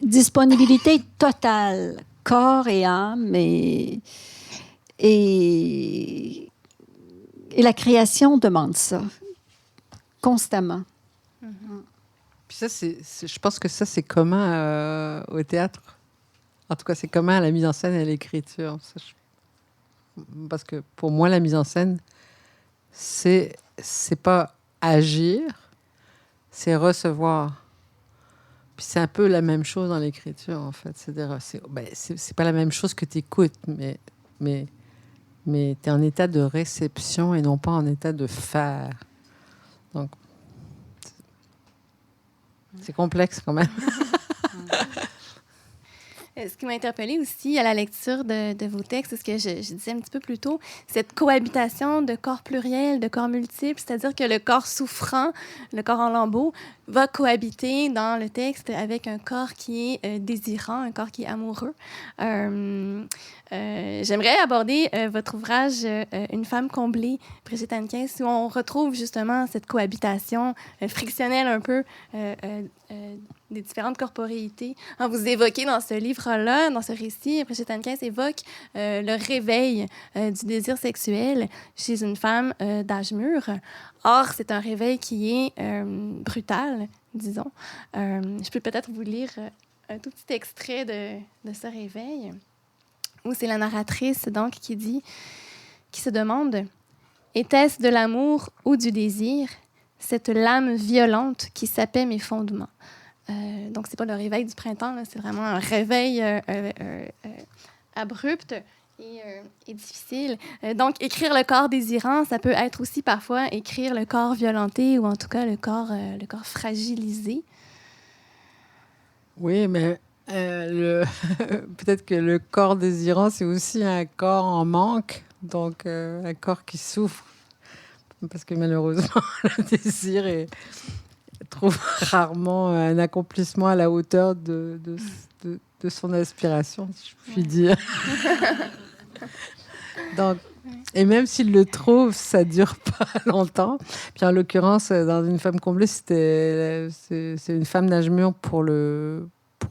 disponibilité totale, corps et âme, et la création demande ça, constamment. Puis ça, je pense que ça, c'est commun au théâtre. En tout cas, c'est commun à la mise en scène et à l'écriture. Parce que pour moi, la mise en scène, c'est pas agir, c'est recevoir. Puis c'est un peu la même chose dans l'écriture, en fait. C'est-à-dire, c'est pas la même chose que tu écoutes, mais tu es en état de réception et non pas en état de faire. Donc, c'est complexe quand même. Ce qui m'a interpellée aussi à la lecture de vos textes, c'est ce que je disais un petit peu plus tôt, cette cohabitation de corps pluriels, de corps multiples, c'est-à-dire que le corps souffrant, le corps en lambeaux, va cohabiter dans le texte avec un corps qui est désirant, un corps qui est amoureux. J'aimerais aborder votre ouvrage Une femme comblée, Brigitte Hennequin, où on retrouve justement cette cohabitation frictionnelle un peu des différentes corporéités. Vous évoquez dans ce livre-là, dans ce récit, Brigitte Hennequin évoque le réveil du désir sexuel chez une femme d'âge mûr. Or, c'est un réveil qui est brutal, disons. Je peux peut-être vous lire un tout petit extrait de ce réveil, où c'est la narratrice donc qui se demande: était-ce de l'amour ou du désir, cette lame violente qui sapait mes fondements? Donc, c'est pas le réveil du printemps, là, c'est vraiment un réveil abrupt et difficile. Donc, écrire le corps désirant, ça peut être aussi parfois écrire le corps violenté ou en tout cas le corps fragilisé. Oui, mais peut-être que le corps désirant, c'est aussi un corps en manque, donc un corps qui souffre. Parce que malheureusement, le désir trouve rarement un accomplissement à la hauteur de son aspiration, si je puis dire. Donc, et même s'il le trouve, ça dure pas longtemps. Puis en l'occurrence, dans Une femme comblée, c'est une femme d'âge mûr pour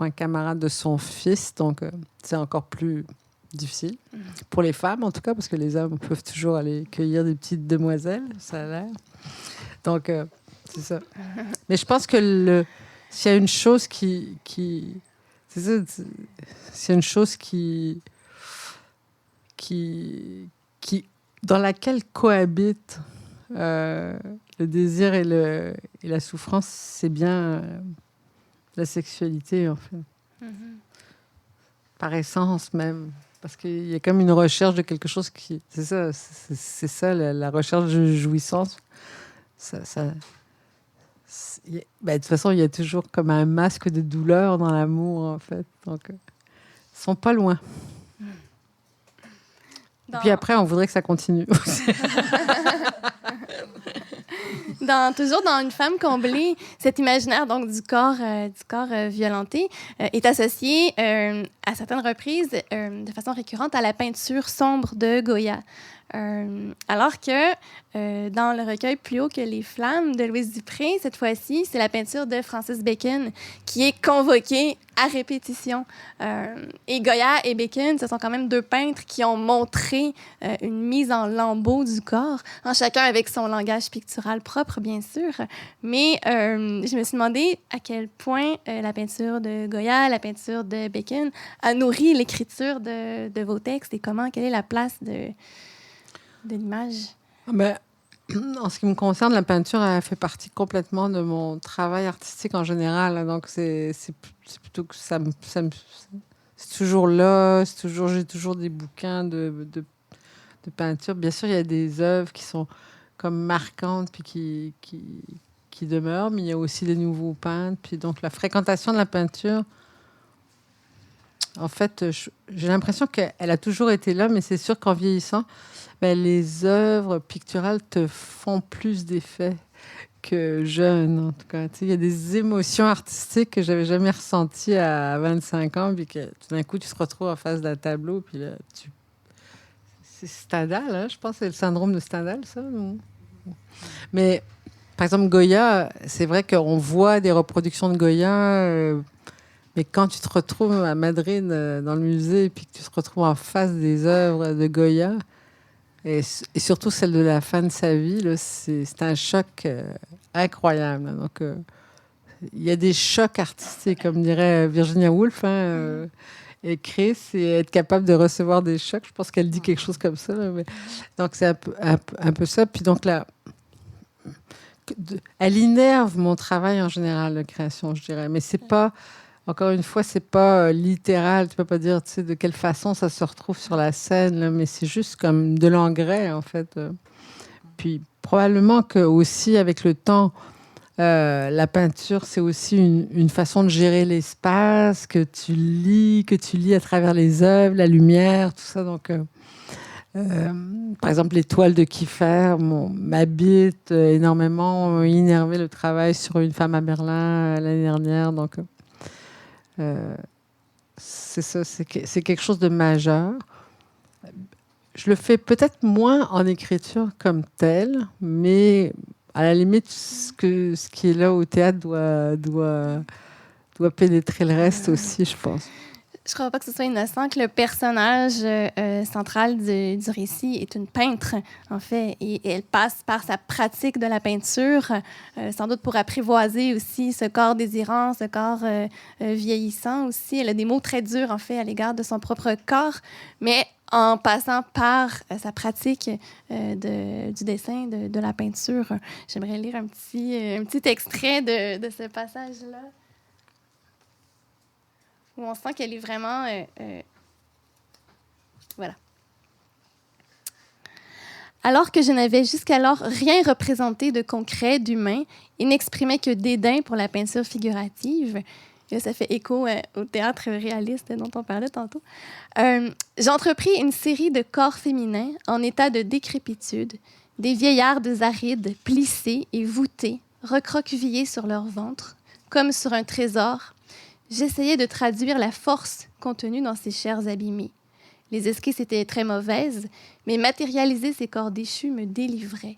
un camarade de son fils, donc c'est encore plus difficile pour les femmes, en tout cas, parce que les hommes peuvent toujours aller cueillir des petites demoiselles, ça a l'air. Donc c'est ça. Mais je pense que s'il y a une chose c'est ça, s'il y a une chose qui dans laquelle cohabitent le désir et la souffrance, c'est bien la sexualité, en fait. Par essence même. Parce qu'il y a comme une recherche de quelque chose qui... C'est ça la recherche de jouissance. De toute façon, il y a toujours comme un masque de douleur dans l'amour, en fait. Donc, ils sont pas loin. Puis après, on voudrait que ça continue. Toujours dans Une femme comblée, cet imaginaire donc du corps violenté est associé à certaines reprises, de façon récurrente, à la peinture sombre de Goya. Alors que dans le recueil Plus haut que les flammes de Louise Dupré, cette fois-ci, c'est la peinture de Francis Bacon qui est convoquée à répétition. Et Goya et Bacon, ce sont quand même deux peintres qui ont montré une mise en lambeaux du corps, chacun avec son langage pictural propre, bien sûr. Mais je me suis demandé à quel point la peinture de Goya, la peinture de Bacon a nourri l'écriture de vos textes et quelle est la place de l'image. Ben, en ce qui me concerne, la peinture elle fait partie complètement de mon travail artistique en général. Donc, c'est plutôt que c'est toujours là. J'ai toujours des bouquins de peinture. Bien sûr, il y a des œuvres qui sont comme marquantes puis qui demeurent, mais il y a aussi des nouveaux peintres. Puis donc, la fréquentation de la peinture, en fait, j'ai l'impression qu'elle a toujours été là, mais c'est sûr qu'en vieillissant, les œuvres picturales te font plus d'effet que jeune, en tout cas. Il y a des émotions artistiques que j'avais jamais ressenties à 25 ans, puis que tout d'un coup, tu te retrouves en face d'un tableau, puis là, c'est Stendhal, hein, je pense que c'est le syndrome de Stendhal, ça. Mais, par exemple, Goya, c'est vrai qu'on voit des reproductions de Goya, mais quand tu te retrouves à Madrid, dans le musée, et puis que tu te retrouves en face des œuvres de Goya, et surtout celle de la fin de sa vie, là, c'est un choc incroyable. Donc, il y a des chocs artistiques, comme dirait Virginia Woolf, écrire, c'est être capable de recevoir des chocs. Je pense qu'elle dit quelque chose comme ça. Là, mais... Donc, c'est un peu ça. Puis donc, là, elle innerve mon travail en général, la création, je dirais. Mais c'est pas... Encore une fois, c'est pas littéral. Tu peux pas dire, de quelle façon ça se retrouve sur la scène, là, mais c'est juste comme de l'engrais, en fait. Puis probablement que aussi avec le temps, la peinture, c'est aussi une façon de gérer l'espace que tu lis à travers les œuvres, la lumière, tout ça. Donc, par exemple, les toiles de Kiefer m'habitent énormément, innervé le travail sur Une femme à Berlin l'année dernière. Donc, c'est ça, c'est quelque chose de majeur. Je le fais peut-être moins en écriture comme telle, mais à la limite, ce qui est là au théâtre doit pénétrer le reste aussi, je pense. Je ne crois pas que ce soit innocent que le personnage central du récit est une peintre, en fait, et elle passe par sa pratique de la peinture, sans doute pour apprivoiser aussi ce corps désirant, ce corps vieillissant aussi. Elle a des mots très durs, en fait, à l'égard de son propre corps, mais en passant par sa pratique du dessin, de la peinture. J'aimerais lire un petit extrait de ce passage-là, où on sent qu'elle est vraiment... Voilà. Alors que je n'avais jusqu'alors rien représenté de concret, d'humain, et n'exprimais que dédain pour la peinture figurative, et là, ça fait écho au théâtre réaliste dont on parlait tantôt, j'entrepris une série de corps féminins en état de décrépitude, des vieillardes arides, plissées et voûtées, recroquevillées sur leur ventre, comme sur un trésor. J'essayais de traduire la force contenue dans ces chairs abîmées. Les esquisses étaient très mauvaises, mais matérialiser ces corps déchus me délivrait.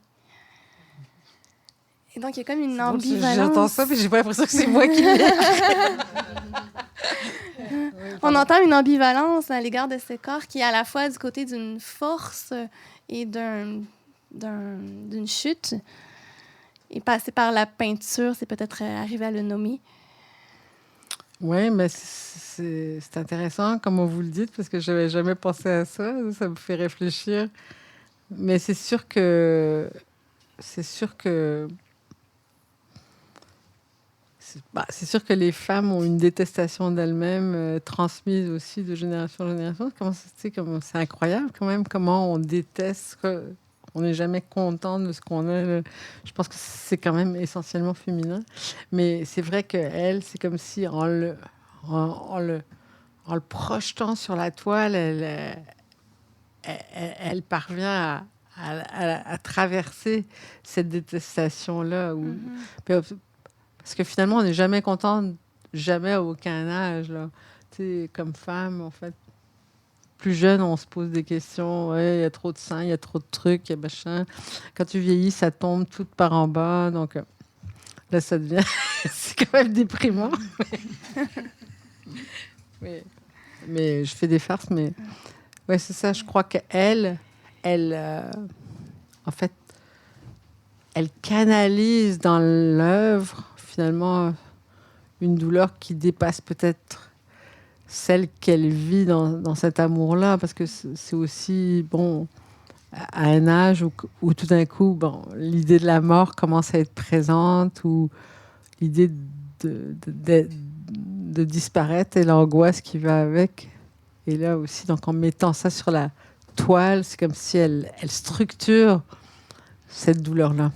Et donc, il y a comme une ambivalence. J'entends ça, mais j'ai pas l'impression que c'est moi qui l'ai. On entend une ambivalence à l'égard de ce corps qui est à la fois du côté d'une force et d'une chute. Et passer par la peinture, c'est peut-être arriver à le nommer. Oui, mais c'est intéressant, comme vous le dites, parce que je n'avais jamais pensé à ça. Ça me fait réfléchir. Mais c'est sûr que les femmes ont une détestation d'elles-mêmes transmise aussi de génération en génération. C'est incroyable quand même comment on déteste. On n'est jamais content de ce qu'on a. Je pense que c'est quand même essentiellement féminin. Mais c'est vrai qu'elle, c'est comme si en le projetant sur la toile, elle parvient à traverser cette détestation-là. Parce que finalement, on n'est jamais content, jamais à aucun âge. Là. comme femme, en fait. Plus jeune, on se pose des questions. Ouais, il y a trop de seins, il y a trop de trucs, il y a machin. Quand tu vieillis, ça tombe tout par en bas. Donc là, ça devient... c'est quand même déprimant. mais je fais des farces. Mais ouais, c'est ça. Je crois qu'elle, en fait, elle canalise dans l'œuvre, finalement, une douleur qui dépasse peut-être celle qu'elle vit dans cet amour-là, parce que c'est aussi, à un âge où tout d'un coup, l'idée de la mort commence à être présente, ou l'idée de disparaître et l'angoisse qui va avec. Et là aussi, donc en mettant ça sur la toile, c'est comme si elle structure cette douleur-là.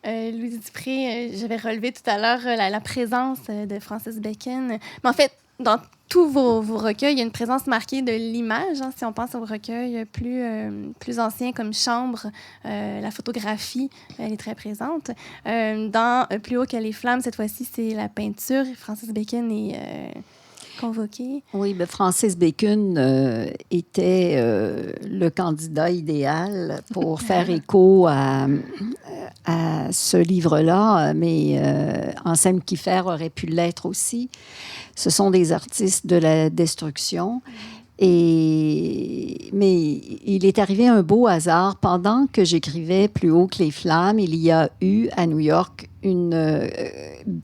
Louise Dupré, j'avais relevé tout à l'heure la présence de Francis Bacon. Mais en fait, dans tous vos recueils, il y a une présence marquée de l'image. Si on pense aux recueils plus anciens comme Chambre, la photographie, elle est très présente. Dans Plus haut que les flammes, cette fois-ci, c'est la peinture. Francis Bacon est convoqué. Oui, Francis Bacon était le candidat idéal pour faire écho à ce livre-là, mais Anselme Kiefer aurait pu l'être aussi. Ce sont des artistes de la destruction. Mais il est arrivé un beau hasard. Pendant que j'écrivais Plus haut que les flammes, il y a eu à New York une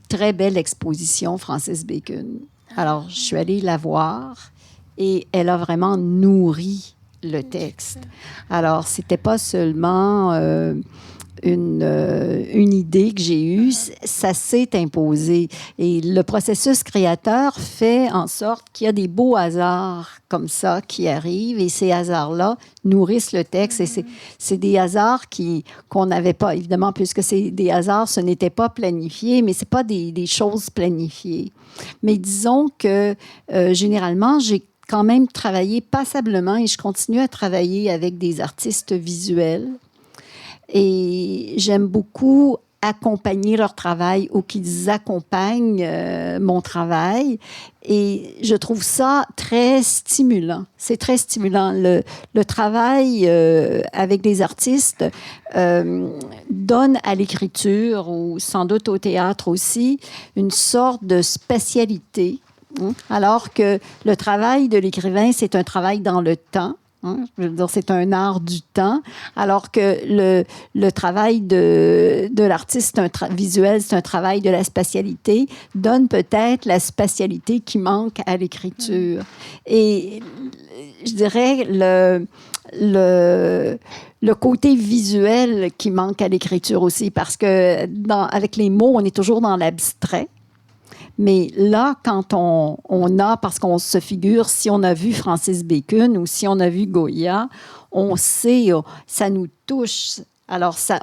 très belle exposition Francis Bacon. Alors, je suis allée la voir et elle a vraiment nourri le texte. Alors, c'était pas seulement une idée que j'ai eue, ça s'est imposé. Et le processus créateur fait en sorte qu'il y a des beaux hasards comme ça qui arrivent, et ces hasards-là nourrissent le texte. Et c'est des hasards qu'on n'avait pas, évidemment, puisque c'est des hasards, ce n'était pas planifié, mais c'est pas des choses planifiées. Mais disons que généralement, j'ai quand même travaillé passablement, et je continue à travailler avec des artistes visuels. Et j'aime beaucoup accompagner leur travail ou qu'ils accompagnent mon travail. Et je trouve ça très stimulant. C'est très stimulant. Le travail avec des artistes donne à l'écriture, ou sans doute au théâtre aussi, une sorte de spécialité. Alors que le travail de l'écrivain, c'est un travail dans le temps. Je veux dire, c'est un art du temps, alors que le travail de l'artiste visuel, c'est un travail de la spatialité, donne peut-être la spatialité qui manque à l'écriture. Et je dirais le côté visuel qui manque à l'écriture aussi, parce que avec les mots, on est toujours dans l'abstrait. Mais là, quand on a, parce qu'on se figure, si on a vu Francis Bacon ou si on a vu Goya, on sait, ça nous touche. Alors, ça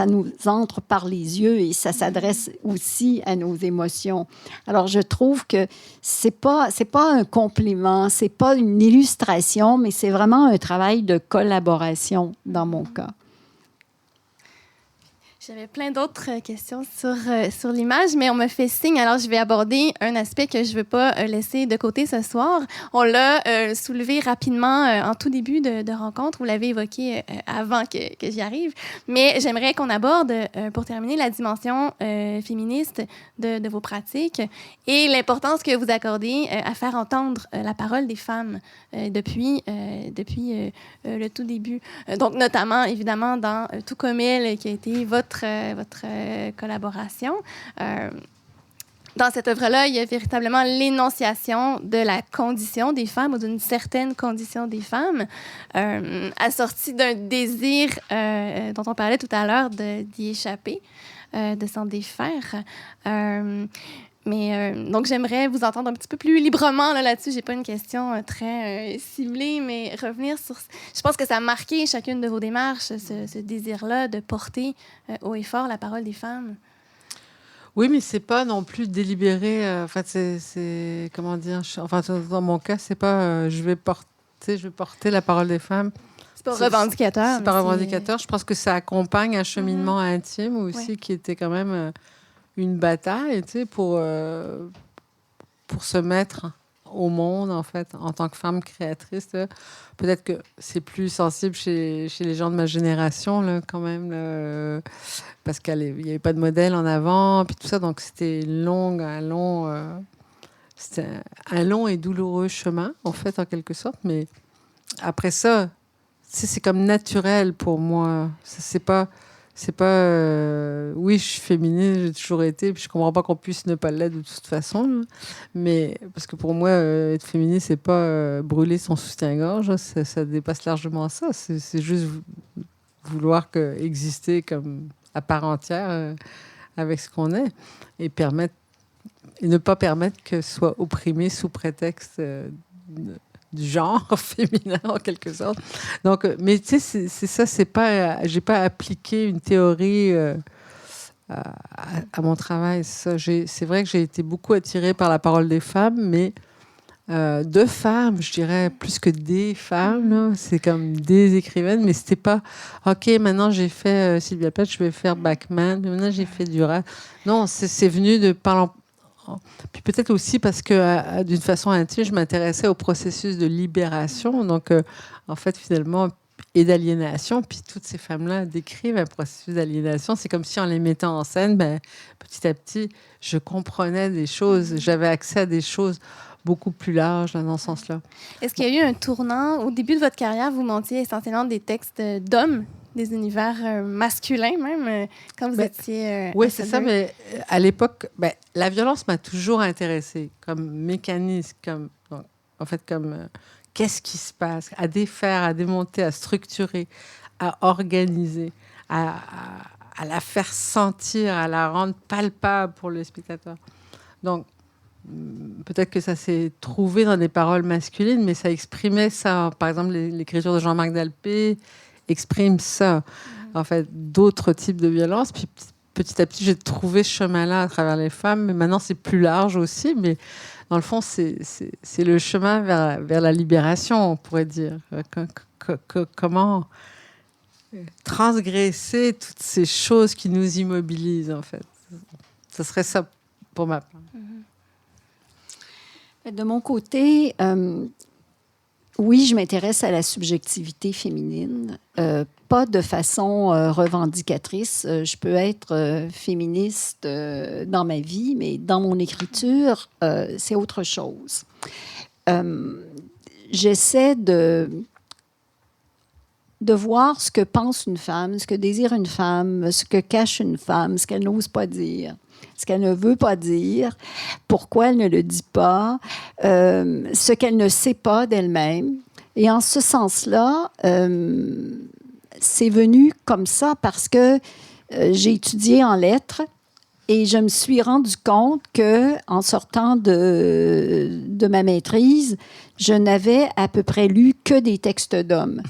nous entre par les yeux, et ça s'adresse aussi à nos émotions. Alors, je trouve que c'est pas un complément, c'est pas une illustration, mais c'est vraiment un travail de collaboration dans mon cas. J'avais plein d'autres questions sur l'image, mais on me fait signe. Alors, je vais aborder un aspect que je ne veux pas laisser de côté ce soir. On l'a soulevé rapidement en tout début de rencontre. Vous l'avez évoqué avant que j'y arrive. Mais j'aimerais qu'on aborde, pour terminer, la dimension féministe de vos pratiques et l'importance que vous accordez à faire entendre la parole des femmes depuis le tout début. Donc, notamment, évidemment, dans Tout comme elle, qui a été votre collaboration. Dans cette œuvre-là, il y a véritablement l'énonciation de la condition des femmes, ou d'une certaine condition des femmes, assortie d'un désir dont on parlait tout à l'heure d'y échapper, de s'en défaire. Donc, j'aimerais vous entendre un petit peu plus librement là-dessus. Je n'ai pas une question très ciblée, mais revenir sur... Je pense que ça a marqué chacune de vos démarches, ce désir-là de porter haut et fort la parole des femmes. Oui, mais ce n'est pas non plus délibéré. C'est comment dire... dans mon cas, ce n'est pas je vais porter la parole des femmes. C'est pas revendicateur. C'est pas revendicateur. Je pense que ça accompagne un cheminement intime aussi, qui était quand même... une bataille, pour pour se mettre au monde, en fait, en tant que femme créatrice. Là. Peut-être que c'est plus sensible chez les gens de ma génération, là, quand même, là, parce qu'il n'y avait pas de modèle en avant, puis tout ça. Donc, c'était c'était un long et douloureux chemin, en fait, en quelque sorte. Mais après ça, c'est comme naturel pour moi. C'est pas oui, je suis féminine, j'ai toujours été, puis je comprends pas qu'on puisse ne pas l'être de toute façon. Là. Mais parce que pour moi, être féminine, c'est pas brûler son soutien-gorge, ça dépasse largement ça. C'est juste vouloir exister comme à part entière avec ce qu'on est et ne pas permettre que ce soit opprimé sous prétexte du genre féminin en quelque sorte. Donc, mais tu sais, c'est ça, j'ai pas appliqué une théorie à mon travail. C'est vrai que j'ai été beaucoup attirée par la parole des femmes, mais de femmes, je dirais, plus que des femmes. Là. C'est comme des écrivaines, mais c'était pas OK, maintenant j'ai fait Sylvia Plath, je vais faire Bachmann, puis maintenant j'ai fait Duras. Non, c'est venu de par puis peut-être aussi parce que d'une façon intime, je m'intéressais au processus de libération, donc en fait finalement et d'aliénation. Puis toutes ces femmes-là décrivent un processus d'aliénation. C'est comme si en les mettant en scène, petit à petit, je comprenais des choses, j'avais accès à des choses beaucoup plus larges là, dans ce sens-là. Est-ce qu'il y a eu un tournant au début de votre carrière? Vous montiez essentiellement des textes d'hommes, des univers masculins même, quand vous étiez... oui, c'est ça, mais à l'époque, la violence m'a toujours intéressée comme mécanisme, comme qu'est-ce qui se passe, à défaire, à démonter, à structurer, à organiser, à la faire sentir, à la rendre palpable pour le spectateur. Donc, peut-être que ça s'est trouvé dans des paroles masculines, mais ça exprimait ça. Par exemple, l'écriture de Jean-Marc Dalpé exprime ça, en fait, d'autres types de violences. Puis petit à petit, j'ai trouvé ce chemin-là à travers les femmes, mais maintenant c'est plus large aussi. Mais dans le fond, c'est le chemin vers la libération, on pourrait dire. Comment transgresser toutes ces choses qui nous immobilisent, en fait. Ce serait ça pour ma part. De mon côté, oui, je m'intéresse à la subjectivité féminine, pas de façon revendicatrice. Je peux être féministe dans ma vie, mais dans mon écriture, c'est autre chose. J'essaie de voir ce que pense une femme, ce que désire une femme, ce que cache une femme, ce qu'elle n'ose pas dire, ce qu'elle ne veut pas dire, pourquoi elle ne le dit pas, ce qu'elle ne sait pas d'elle-même. Et en ce sens-là, c'est venu comme ça parce que j'ai étudié en lettres et je me suis rendu compte qu'en sortant de ma maîtrise, je n'avais à peu près lu que des textes d'hommes.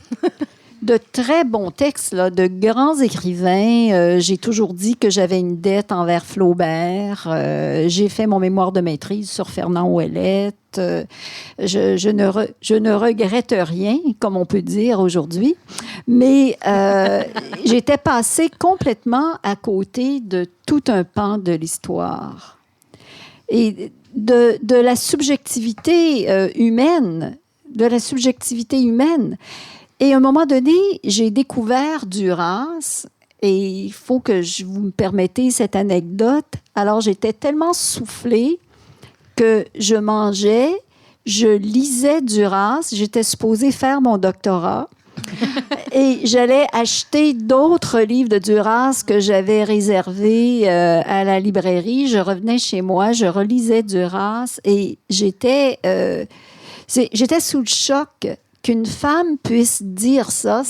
De très bons textes, là, de grands écrivains. J'ai toujours dit que j'avais une dette envers Flaubert. J'ai fait mon mémoire de maîtrise sur Fernand Ouellette. Je ne regrette rien, comme on peut dire aujourd'hui. Mais j'étais passée complètement à côté de tout un pan de l'histoire. Et de la subjectivité humaine. Et à un moment donné, j'ai découvert Duras, et il faut que vous me permettez cette anecdote. Alors, j'étais tellement soufflée que je mangeais, je lisais Duras, j'étais supposée faire mon doctorat, et j'allais acheter d'autres livres de Duras que j'avais réservés à la librairie. Je revenais chez moi, je relisais Duras, et j'étais sous le choc. Qu'une femme puisse dire ça,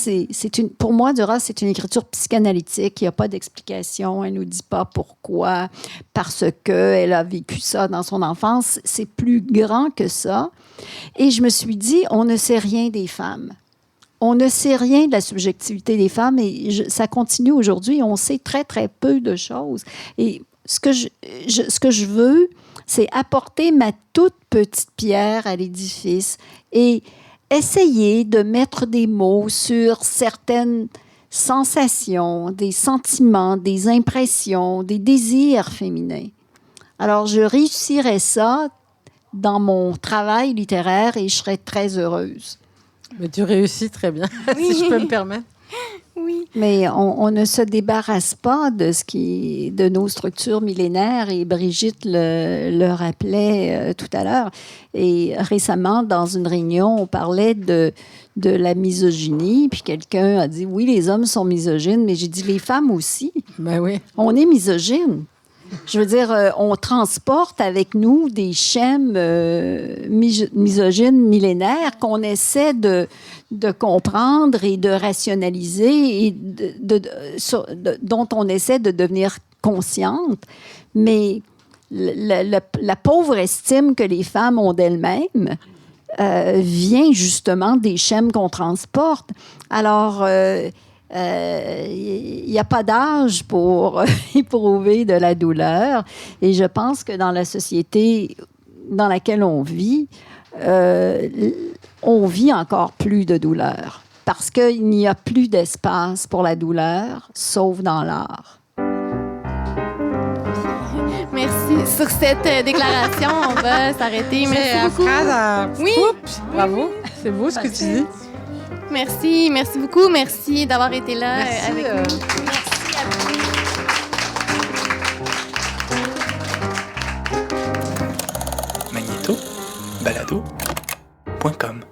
pour moi, Duras, c'est une écriture psychanalytique. Il n'y a pas d'explication. Elle ne nous dit pas pourquoi, parce qu'elle a vécu ça dans son enfance. C'est plus grand que ça. Et je me suis dit, on ne sait rien des femmes. On ne sait rien de la subjectivité des femmes et ça continue aujourd'hui. On sait très, très peu de choses. Et ce que je veux, c'est apporter ma toute petite pierre à l'édifice et essayer de mettre des mots sur certaines sensations, des sentiments, des impressions, des désirs féminins. Alors, je réussirais ça dans mon travail littéraire et je serais très heureuse. Mais tu réussis très bien, si je peux me permettre. Oui. Mais on ne se débarrasse pas de nos structures millénaires et Brigitte le rappelait tout à l'heure. Et récemment, dans une réunion, on parlait de la misogynie, puis quelqu'un a dit « Oui, les hommes sont misogynes », mais j'ai dit « Les femmes aussi, Ben oui. on est misogynes ». Je veux dire, on transporte avec nous des schèmes misogynes millénaires qu'on essaie de comprendre et de rationaliser et dont on essaie de devenir consciente. Mais la pauvre estime que les femmes ont d'elles-mêmes vient justement des schèmes qu'on transporte. Alors, il n'y a pas d'âge pour éprouver de la douleur. Et je pense que dans la société dans laquelle on vit encore plus de douleur. Parce qu'il n'y a plus d'espace pour la douleur, sauf dans l'art. Merci. Sur cette déclaration, on va s'arrêter. Merci beaucoup. Oui. Oups, bravo. C'est beau ce que tu dis. Merci beaucoup. Merci d'avoir été là Merci, avec nous. Merci à vous. Magnéto, balado.com